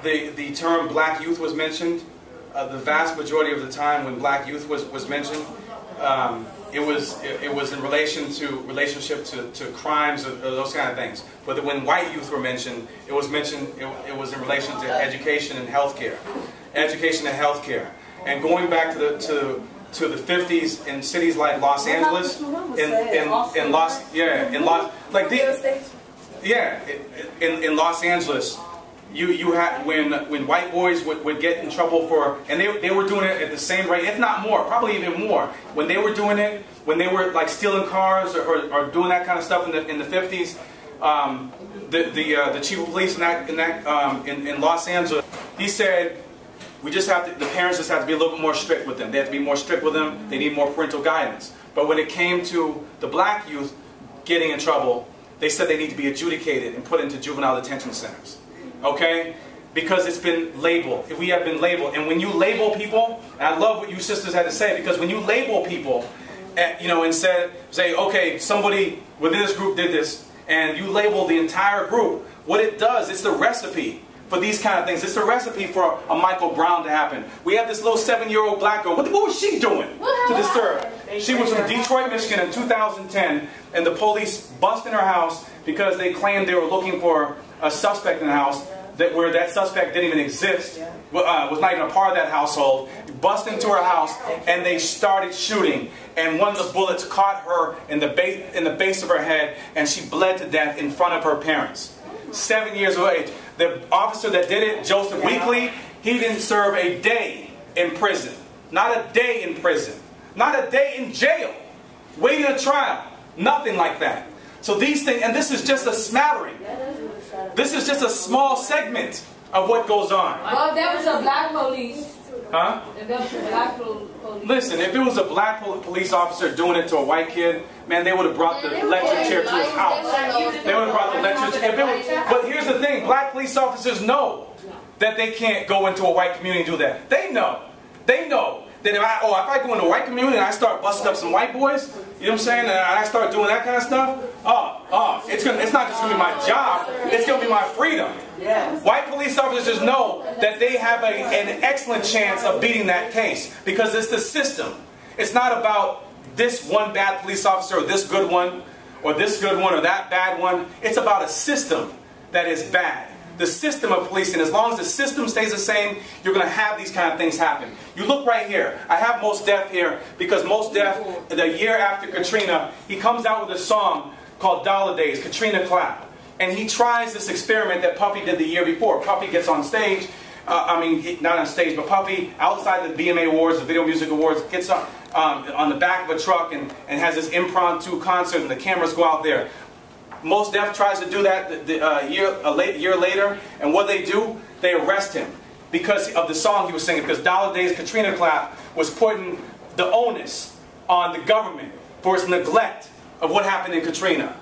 the term black youth was mentioned, the vast majority of the time when black youth was mentioned, it was in relationship to crimes or those kind of things. But when white youth were mentioned, it was in relation to education and healthcare. Education and healthcare. And going back to the 50s in cities like Los Angeles, in Los Angeles, you had when white boys would get in trouble for, and they were doing it at the same rate, if not more, probably even more. When they were doing it, when they were like stealing cars or doing that kind of stuff in the 50s, the chief of police in Los Angeles, he said, the parents just have to be a little bit more strict with them. They have to be more strict with them. They need more parental guidance. But when it came to the black youth getting in trouble, they said they need to be adjudicated and put into juvenile detention centers. Okay? Because it's been labeled. We have been labeled. And when you label people, and I love what you sisters had to say, because when you label people, and say, okay, somebody within this group did this, and you label the entire group, what it does, it's the recipe for these kind of things. It's the recipe for a Michael Brown to happen. We have this little 7-year-old black girl. What was she doing to disturb? She was from Detroit, Michigan in 2010, and the police busted her house because they claimed they were looking for a suspect in the house where that suspect didn't even exist, was not even a part of that household. Bust into her house, and they started shooting. And one of the bullets caught her in the base of her head, and she bled to death in front of her parents. 7 years of age. The officer that did it, Joseph Weekley, he didn't serve a day in prison. Not a day in prison. Not a day in jail. Waiting a trial. Nothing like that. So these things, and this is just a smattering. This is just a small segment of what goes on. Well, if there was a black police. Huh? If there was a black police. Listen, if it was a black police officer doing it to a white kid, man, they would have brought the electric chair to his house. They would have brought the electric chair. But here's the thing, black police officers know that they can't go into a white community and do that. They know. They know that if I go into a white community and I start busting up some white boys, you know what I'm saying, and I start doing that kind of stuff, it's not just going to be my job, it's going to be my freedom. Yes. White police officers know that they have an excellent chance of beating that case because it's the system. It's not about this one bad police officer or this good one or that bad one. It's about a system that is bad. The system of policing. As long as the system stays the same, you're going to have these kind of things happen. You look right here. I have Mos Def here because Mos Def, the year after Katrina, he comes out with a song called Dollar Days, Katrina Clap. And he tries this experiment that Puffy did the year before. Puffy gets on stage, not on stage, but Puffy, outside the BMA Awards, the Video Music Awards, gets on the back of a truck and has this impromptu concert and the cameras go out there. Mos Def tries to do that a year later, and what they do, they arrest him because of the song he was singing, because Dollar Days, Katrina Clap was putting the onus on the government for its neglect of what happened in Katrina.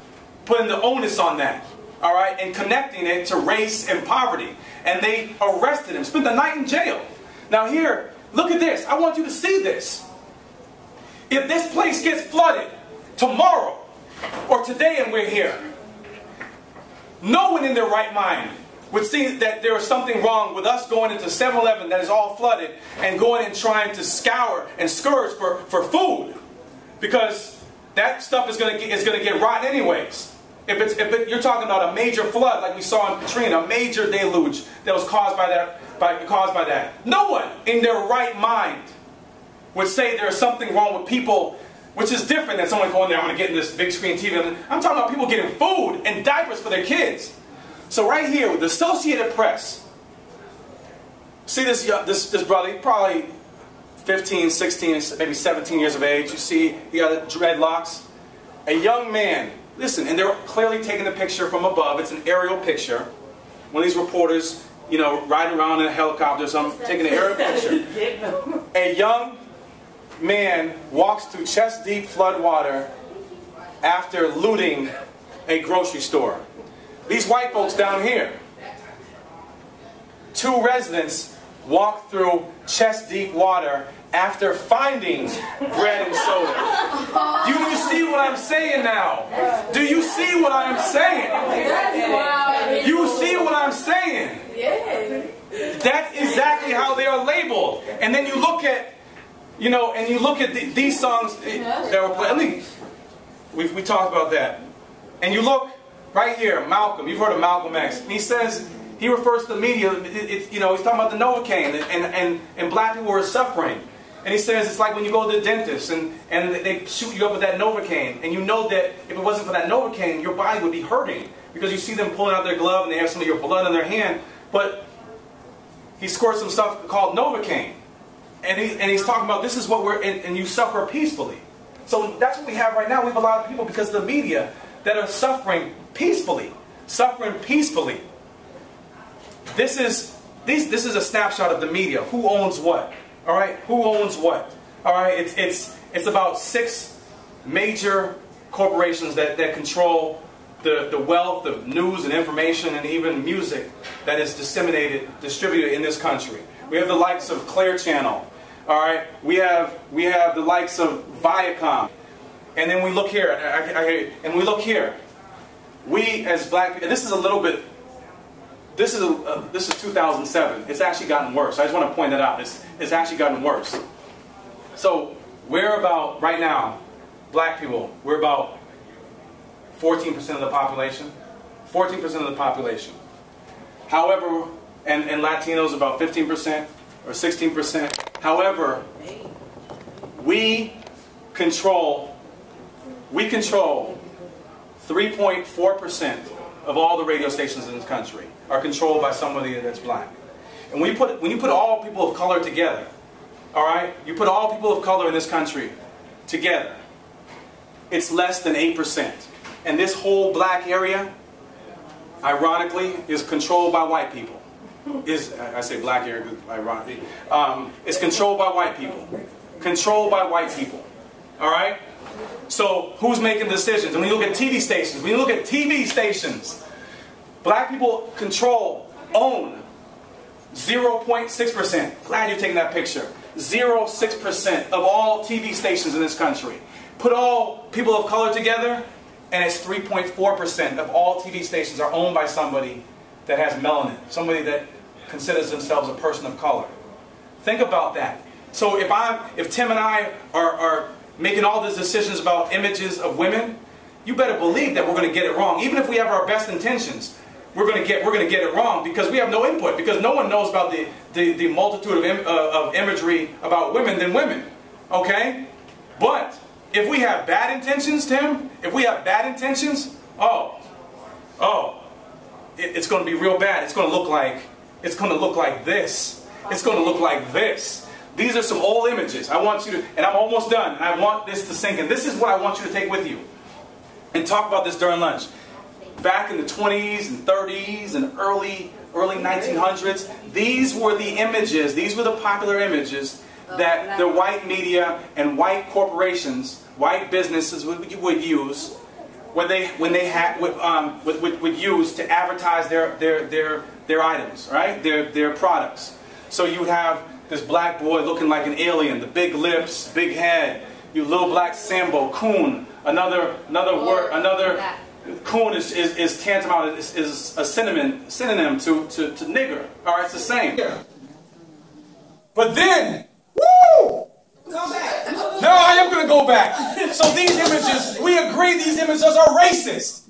Putting the onus on that. All right, and connecting it to race and poverty. And they arrested him, spent the night in jail. Now here, look at this. I want you to see this. If this place gets flooded tomorrow or today and we're here, no one in their right mind would see that there is something wrong with us going into 7-Eleven that is all flooded and going and trying to scour and scourge for food. Because that stuff is going to get rotten anyways. If you're talking about a major flood like we saw in Katrina, a major deluge that was caused by that, no one in their right mind would say there's something wrong with people, which is different than someone going there, I'm going to get in this big screen TV. I'm talking about people getting food and diapers for their kids. So right here, with the Associated Press, see this brother, probably 15, 16, maybe 17 years of age. You see, he got dreadlocks. A young man. Listen, and they're clearly taking the picture from above. It's an aerial picture. One of these reporters, riding around in a helicopter or something, taking an aerial picture. A young man walks through chest-deep flood water after looting a grocery store. These white folks down here. 2 residents walk through chest-deep water after finding bread and soda. Do you see what I'm saying now? Do you see what I'm saying? You see what I'm saying? That's exactly how they are labeled. And then you look at, these songs that were played. We talked about that. And you look right here, Malcolm. You've heard of Malcolm X. And he refers to the media. He's talking about the Novocaine and black people were suffering. And he says it's like when you go to the dentist and they shoot you up with that Novocaine, and you know that if it wasn't for that Novocaine, your body would be hurting because you see them pulling out their glove and they have some of your blood in their hand. But he squirts some stuff called Novocaine, and he's talking about this is what and you suffer peacefully. So that's what we have right now. We have a lot of people because of the media that are suffering peacefully, This is a snapshot of the media. Who owns what? All right, who owns what? All right, it's about 6 major corporations that control the wealth of news and information and even music that is distributed in this country. We have the likes of Clear Channel. All right, we have the likes of Viacom, and then we look here, and we look here. We as black people, this is a little bit. This is 2007. It's actually gotten worse. I just want to point that out. It's actually gotten worse. So we're about, right now, black people, we're about 14% of the population. 14% of the population. However, and Latinos about 15% or 16%. However, we control 3.4% of all the radio stations in this country are controlled by somebody that's black. And when you put all people of color together, all right, you put all people of color in this country together, it's less than 8%. And this whole black area, ironically, is controlled by white people. I say black area, ironically. It's controlled by white people. Controlled by white people. All right? So who's making decisions? And when you look at TV stations, black people own 0.6%. Glad you're taking that picture. 0.6% of all TV stations in this country. Put all people of color together, and it's 3.4% of all TV stations are owned by somebody that has melanin, somebody that considers themselves a person of color. Think about that. So if Tim and I are making all these decisions about images of women, you better believe that we're going to get it wrong. Even if we have our best intentions, we're going to get it wrong because we have no input, because no one knows about the multitude of imagery about women than women. Okay? But if we have bad intentions, Tim, if we have bad intentions, it's going to be real bad. It's going to look like this. It's going to look like this. These are some old images. I want you to, and I'm almost done, and I want this to sink in. This is what I want you to take with you and talk about this during lunch. Back in the 20s and 30s and early 1900s, these were the images, these were the popular images that the white media and white corporations, white businesses would use would use to advertise their items, right? Their products. So you would have this black boy looking like an alien, the big lips, big head, you little black Sambo, coon, another word, coon is tantamount, is a synonym to nigger. All right, it's the same. But then, woo! Go back. No, I am going to go back. So these images, we agree these images are racist.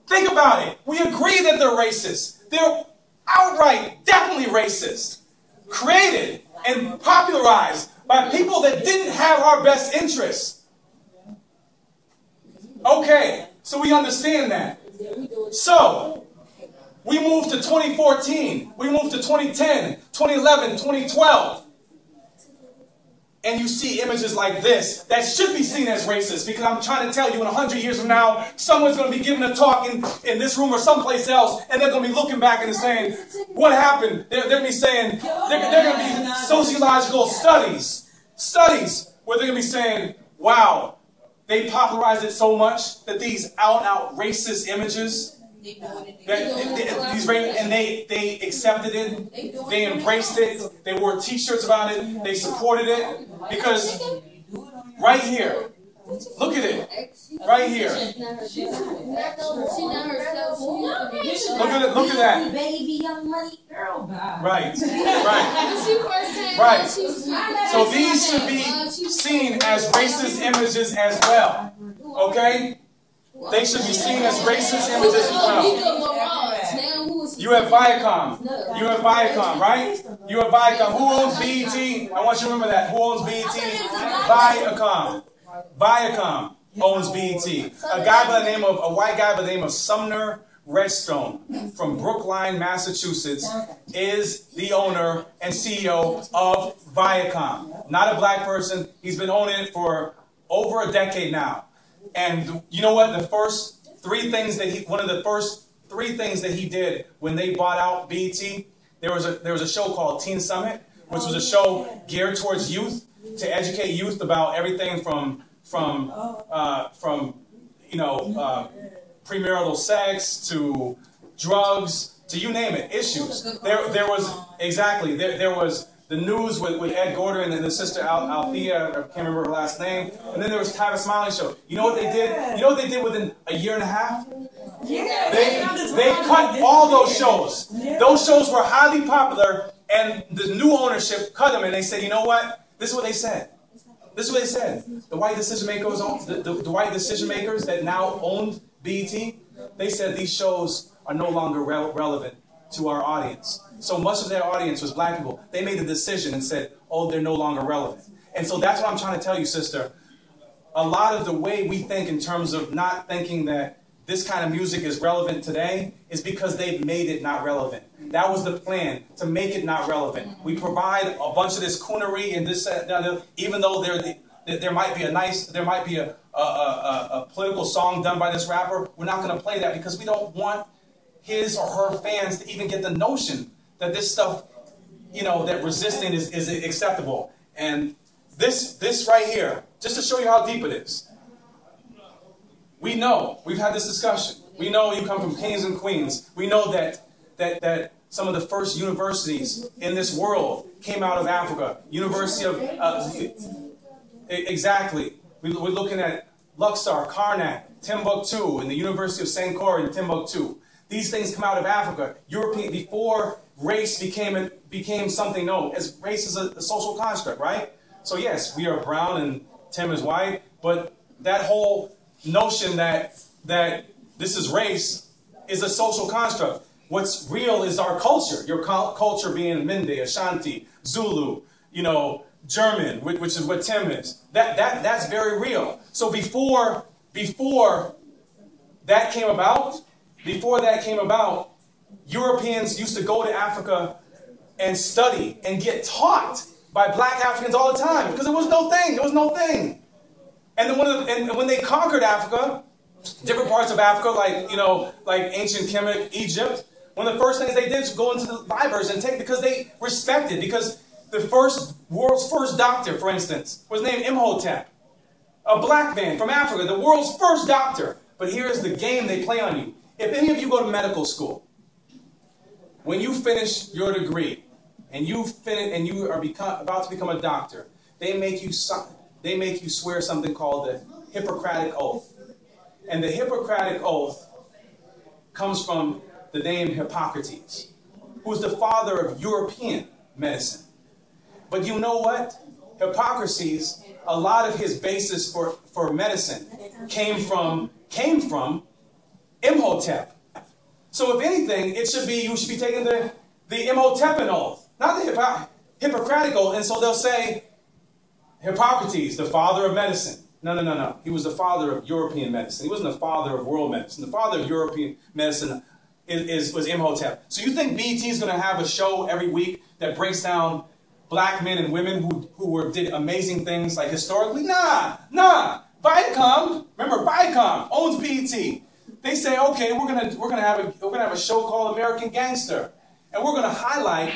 Think about it. We agree that they're racist. They're outright, definitely racist. Created and popularized by people that didn't have our best interests. Okay, so we understand that. So, we moved to 2014. We moved to 2010, 2011, 2012. And you see images like this that should be seen as racist, because I'm trying to tell you, in 100 years from now, someone's going to be giving a talk in this room or someplace else, and they're going to be looking back and saying, what happened? They're going to be saying, they're going to be sociological studies where they're going to be saying, wow, they popularized it so much that these out-and-out racist images, they accepted it, they embraced it, they wore t-shirts about it, they supported it, because right here, look at it, right here, look at that, right, so these should be seen as racist images as well, okay? They should be seen as racist images as well. You have Viacom. You have Viacom, right? You have Viacom. Who owns BET? I want you to remember that. Who owns BET? Viacom. Viacom owns BET. A white guy by the name of Sumner Redstone from Brookline, Massachusetts, is the owner and CEO of Viacom. Not a black person. He's been owning it for over a decade now. And you know what? One of the first three things that he did when they bought out BET, there was a show called Teen Summit, which was a show geared towards youth, to educate youth about everything from premarital sex to drugs to you name it, issues. There was the news with Ed Gordon and his sister Althea, I can't remember her last name. And then there was Tavis Smiley's show. You know what they did? You know what they did within a year and a half? Yeah. They cut all those shows. Those shows were highly popular, and the new ownership cut them, and they said, you know what? This is what they said. This is what they said. The white decision makers, the white decision makers that now owned BET, they said these shows are no longer relevant to our audience. So much of their audience was black people. They made a decision and said, oh, they're no longer relevant. And so that's what I'm trying to tell you, sister. A lot of the way we think in terms of not thinking that this kind of music is relevant today is because they've made it not relevant. That was the plan, to make it not relevant. We provide a bunch of this coonery and this, even though there might be a political song done by this rapper. We're not going to play that because we don't want his or her fans to even get the notion that this stuff, you know, that resisting is acceptable. And this right here, just to show you how deep it is. We know, we've had this discussion. We know you come from kings and queens. We know that some of the first universities in this world came out of Africa. University of, exactly. We're looking at Luxor, Karnak, Timbuktu, and the University of St. Croix in Timbuktu. These things come out of Africa. European, before race became something known. As race is a social construct, right? So yes, we are brown and Tim is white, but that whole notion that this is race is a social construct. What's real is our culture. Your culture being Mende, Ashanti, Zulu, you know, German, which is what Tim is. That's very real. So before that came about, Europeans used to go to Africa and study and get taught by black Africans all the time because there was no thing. There was no thing. And then when they conquered Africa, different parts of Africa, like, you know, like ancient Kemet, Egypt, one of the first things they did was go into the libraries and take, because they respected, because the world's first doctor, for instance, was named Imhotep, a black man from Africa, the world's first doctor. But here's the game they play on you. If any of you go to medical school, when you finish your degree and you are about to become a doctor, they make you swear something called the Hippocratic Oath. And the Hippocratic Oath comes from the name Hippocrates, who's the father of European medicine. But you know what? Hippocrates, a lot of his basis for medicine came from Imhotep. So if anything, you should be taking the Imhotepan oath, not the Hippocratic Oath. And so they'll say, Hippocrates, the father of medicine. No. He was the father of European medicine. He wasn't the father of world medicine. The father of European medicine was Imhotep. So you think BET is going to have a show every week that breaks down black men and women who did amazing things, like historically? Nah. Viacom, remember Viacom owns BET. They say, okay, we're gonna have a show called American Gangster, and we're gonna highlight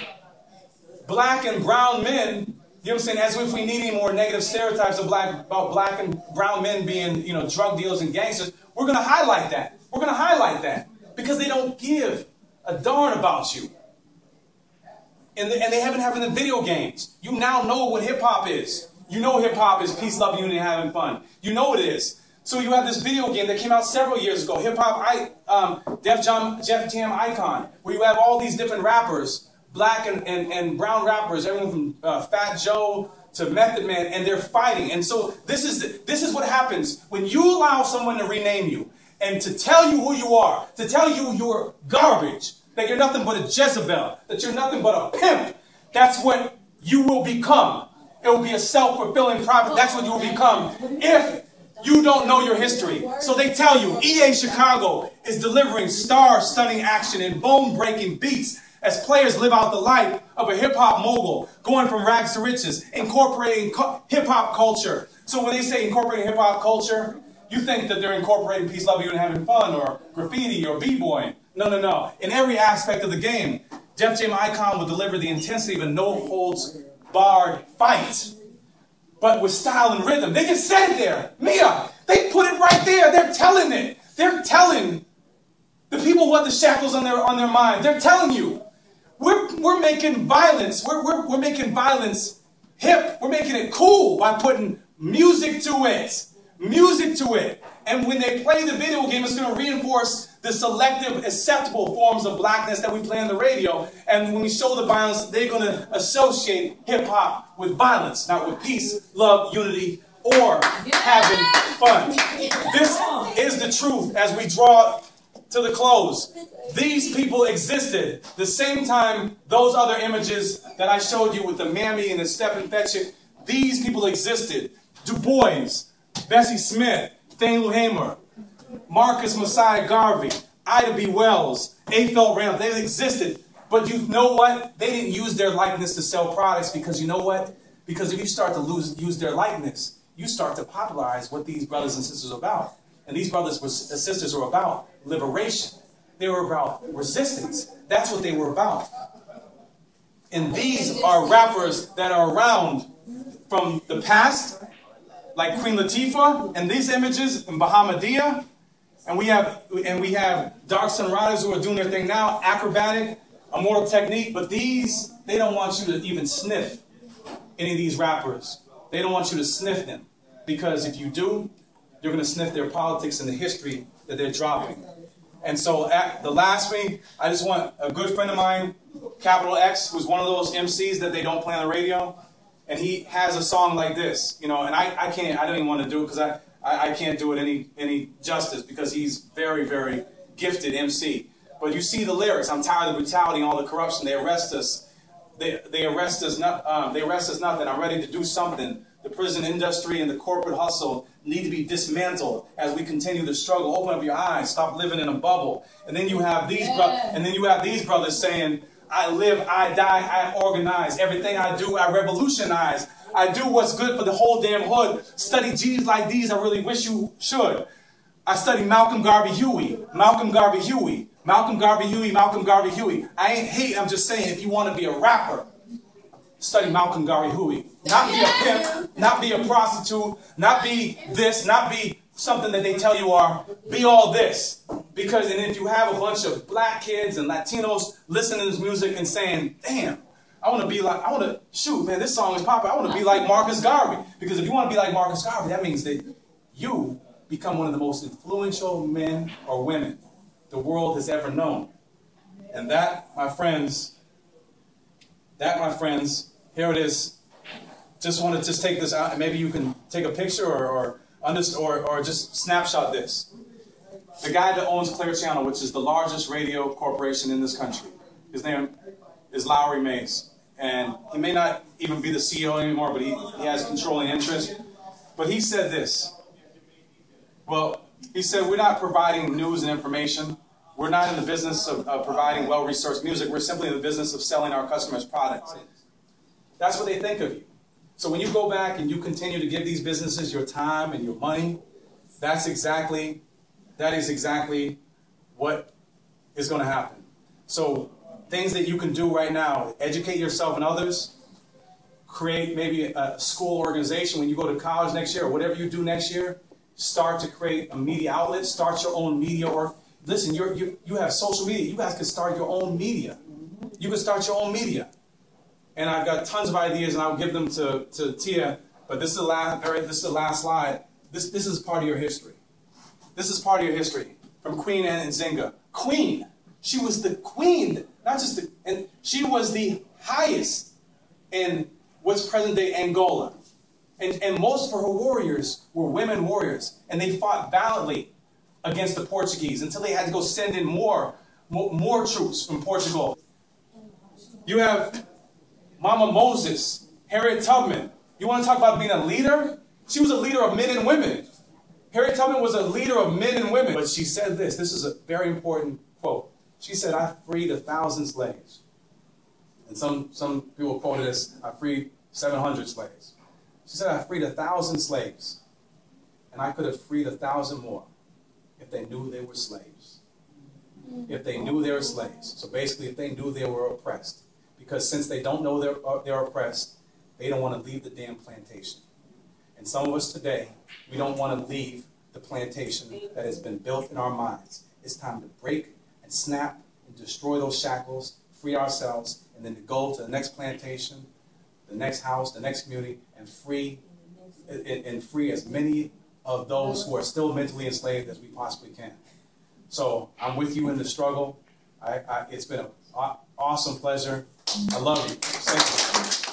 black and brown men. You know what I'm saying? As if we need any more negative stereotypes about black and brown men being, you know, drug dealers and gangsters. We're gonna highlight that. We're gonna highlight that because they don't give a darn about you. And they haven't having the video games. You now know what hip-hop is. You know hip-hop is peace, love, unity, having fun. You know it is. So you have this video game that came out several years ago, Hip-Hop, Def Jam Icon, where you have all these different rappers, black and brown rappers, everyone from Fat Joe to Method Man, and they're fighting. And so this is what happens when you allow someone to rename you and to tell you who you are, to tell you you're garbage, that you're nothing but a Jezebel, that you're nothing but a pimp. That's what you will become. It will be a self-fulfilling prophet. That's what you will become if you don't know your history. So they tell you EA Chicago is delivering star-stunning action and bone-breaking beats as players live out the life of a hip-hop mogul, going from rags to riches, incorporating hip-hop culture. So when they say incorporating hip-hop culture, you think that they're incorporating peace, love, unity, and having fun, or graffiti, or b-boying. No. In every aspect of the game, Def Jam Icon will deliver the intensity of a no-holds-barred fight, but with style and rhythm. They just said it there. Mia, they put it right there. They're telling it. They're telling the people what the shackles on their mind. They're telling you. We're making violence. We're making violence hip. We're making it cool by putting music to it. Music to it. And when they play the video game, it's going to reinforce the selective, acceptable forms of blackness that we play on the radio. And when we show the violence, they're going to associate hip-hop with violence, not with peace, love, unity, or having fun. This is the truth as we draw to the close. These people existed the same time those other images that I showed you with the Mammy and the Step and Fetch It, these people existed. Du Bois, Bessie Smith, Thane Hamer, Marcus Messiah Garvey, Ida B. Wells, A. Randolph, they existed. But you know what? They didn't use their likeness to sell products because you know what? Because if you start to use their likeness, you start to popularize what these brothers and sisters are about. And these brothers and sisters are about liberation. They were about resistance. That's what they were about. And these are rappers that are around from the past, like Queen Latifah, and these images in Bahamadia. And we have Dark Sun Riders who are doing their thing now, Acrobatic, Immortal Technique. But these, they don't want you to even sniff any of these rappers. They don't want you to sniff them. Because if you do, you're going to sniff their politics and the history that they're dropping. And so the last thing, I just want a good friend of mine, Capital X, who's one of those MCs that they don't play on the radio. And he has a song like this, you know, and I don't even want to do it because I can't do it any justice because he's very, very gifted MC. But you see the lyrics. I'm tired of the brutality and all the corruption. They arrest us. They arrest us nothing. I'm ready to do something. The prison industry and the corporate hustle need to be dismantled as we continue the struggle. Open up your eyes. Stop living in a bubble. And then you have these brothers saying, I live, I die, I organize. Everything I do, I revolutionize. I do what's good for the whole damn hood. Study G's like these, I really wish you should. I study Malcolm Garvey Huey, Malcolm Garvey Huey, Malcolm Garvey Huey, Malcolm Garvey Huey. I ain't hate, I'm just saying if you want to be a rapper, study Malcolm Garvey Huey. Not be a pimp, not be a prostitute, not be this, not be something that they tell you are, be all this. Because, and if you have a bunch of black kids and Latinos listening to this music and saying, damn, shoot, man, this song is popular. I want to be like Marcus Garvey. Because if you want to be like Marcus Garvey, that means that you become one of the most influential men or women the world has ever known. And that, my friends, here it is. Just want to take this out, and maybe you can take a picture or just snapshot this. The guy that owns Clear Channel, which is the largest radio corporation in this country, his name is Lowry Mays. And he may not even be the CEO anymore, but he has controlling interest. But he said this. Well, he said, we're not providing news and information. We're not in the business of providing well-researched music. We're simply in the business of selling our customers products. That's what they think of you. So when you go back and you continue to give these businesses your time and your money, that is exactly what is going to happen. So things that you can do right now, educate yourself and others, create maybe a school organization when you go to college next year or whatever you do next year, start to create a media outlet, start your own media. Or listen, you have social media. You guys can start your own media. You can start your own media. And I've got tons of ideas, and I'll give them to Tia. But this is the last slide. This is part of your history. This is part of your history from Queen Anne Nzinga. Queen. She was the queen, not just the, and she was the highest in what's present-day Angola. And most of her warriors were women warriors, and they fought valiantly against the Portuguese until they had to go send in more troops from Portugal. You have Mama Moses, Harriet Tubman. You want to talk about being a leader? She was a leader of men and women. Harriet Tubman was a leader of men and women. But she said this. This is a very important quote. She said, I freed 1,000 slaves. And some people quoted this, I freed 700 slaves. She said, I freed 1,000 slaves. And I could have freed 1,000 more if they knew they were slaves. If they knew they were slaves. So basically, if they knew they were oppressed. Because since they don't know they're oppressed, they don't want to leave the damn plantation. And some of us today, we don't want to leave the plantation that has been built in our minds. It's time to break and snap and destroy those shackles, free ourselves, and then to go to the next plantation, the next house, the next community, and free as many of those who are still mentally enslaved as we possibly can. So I'm with you in the struggle. It's been an awesome pleasure. I love you. Thank you.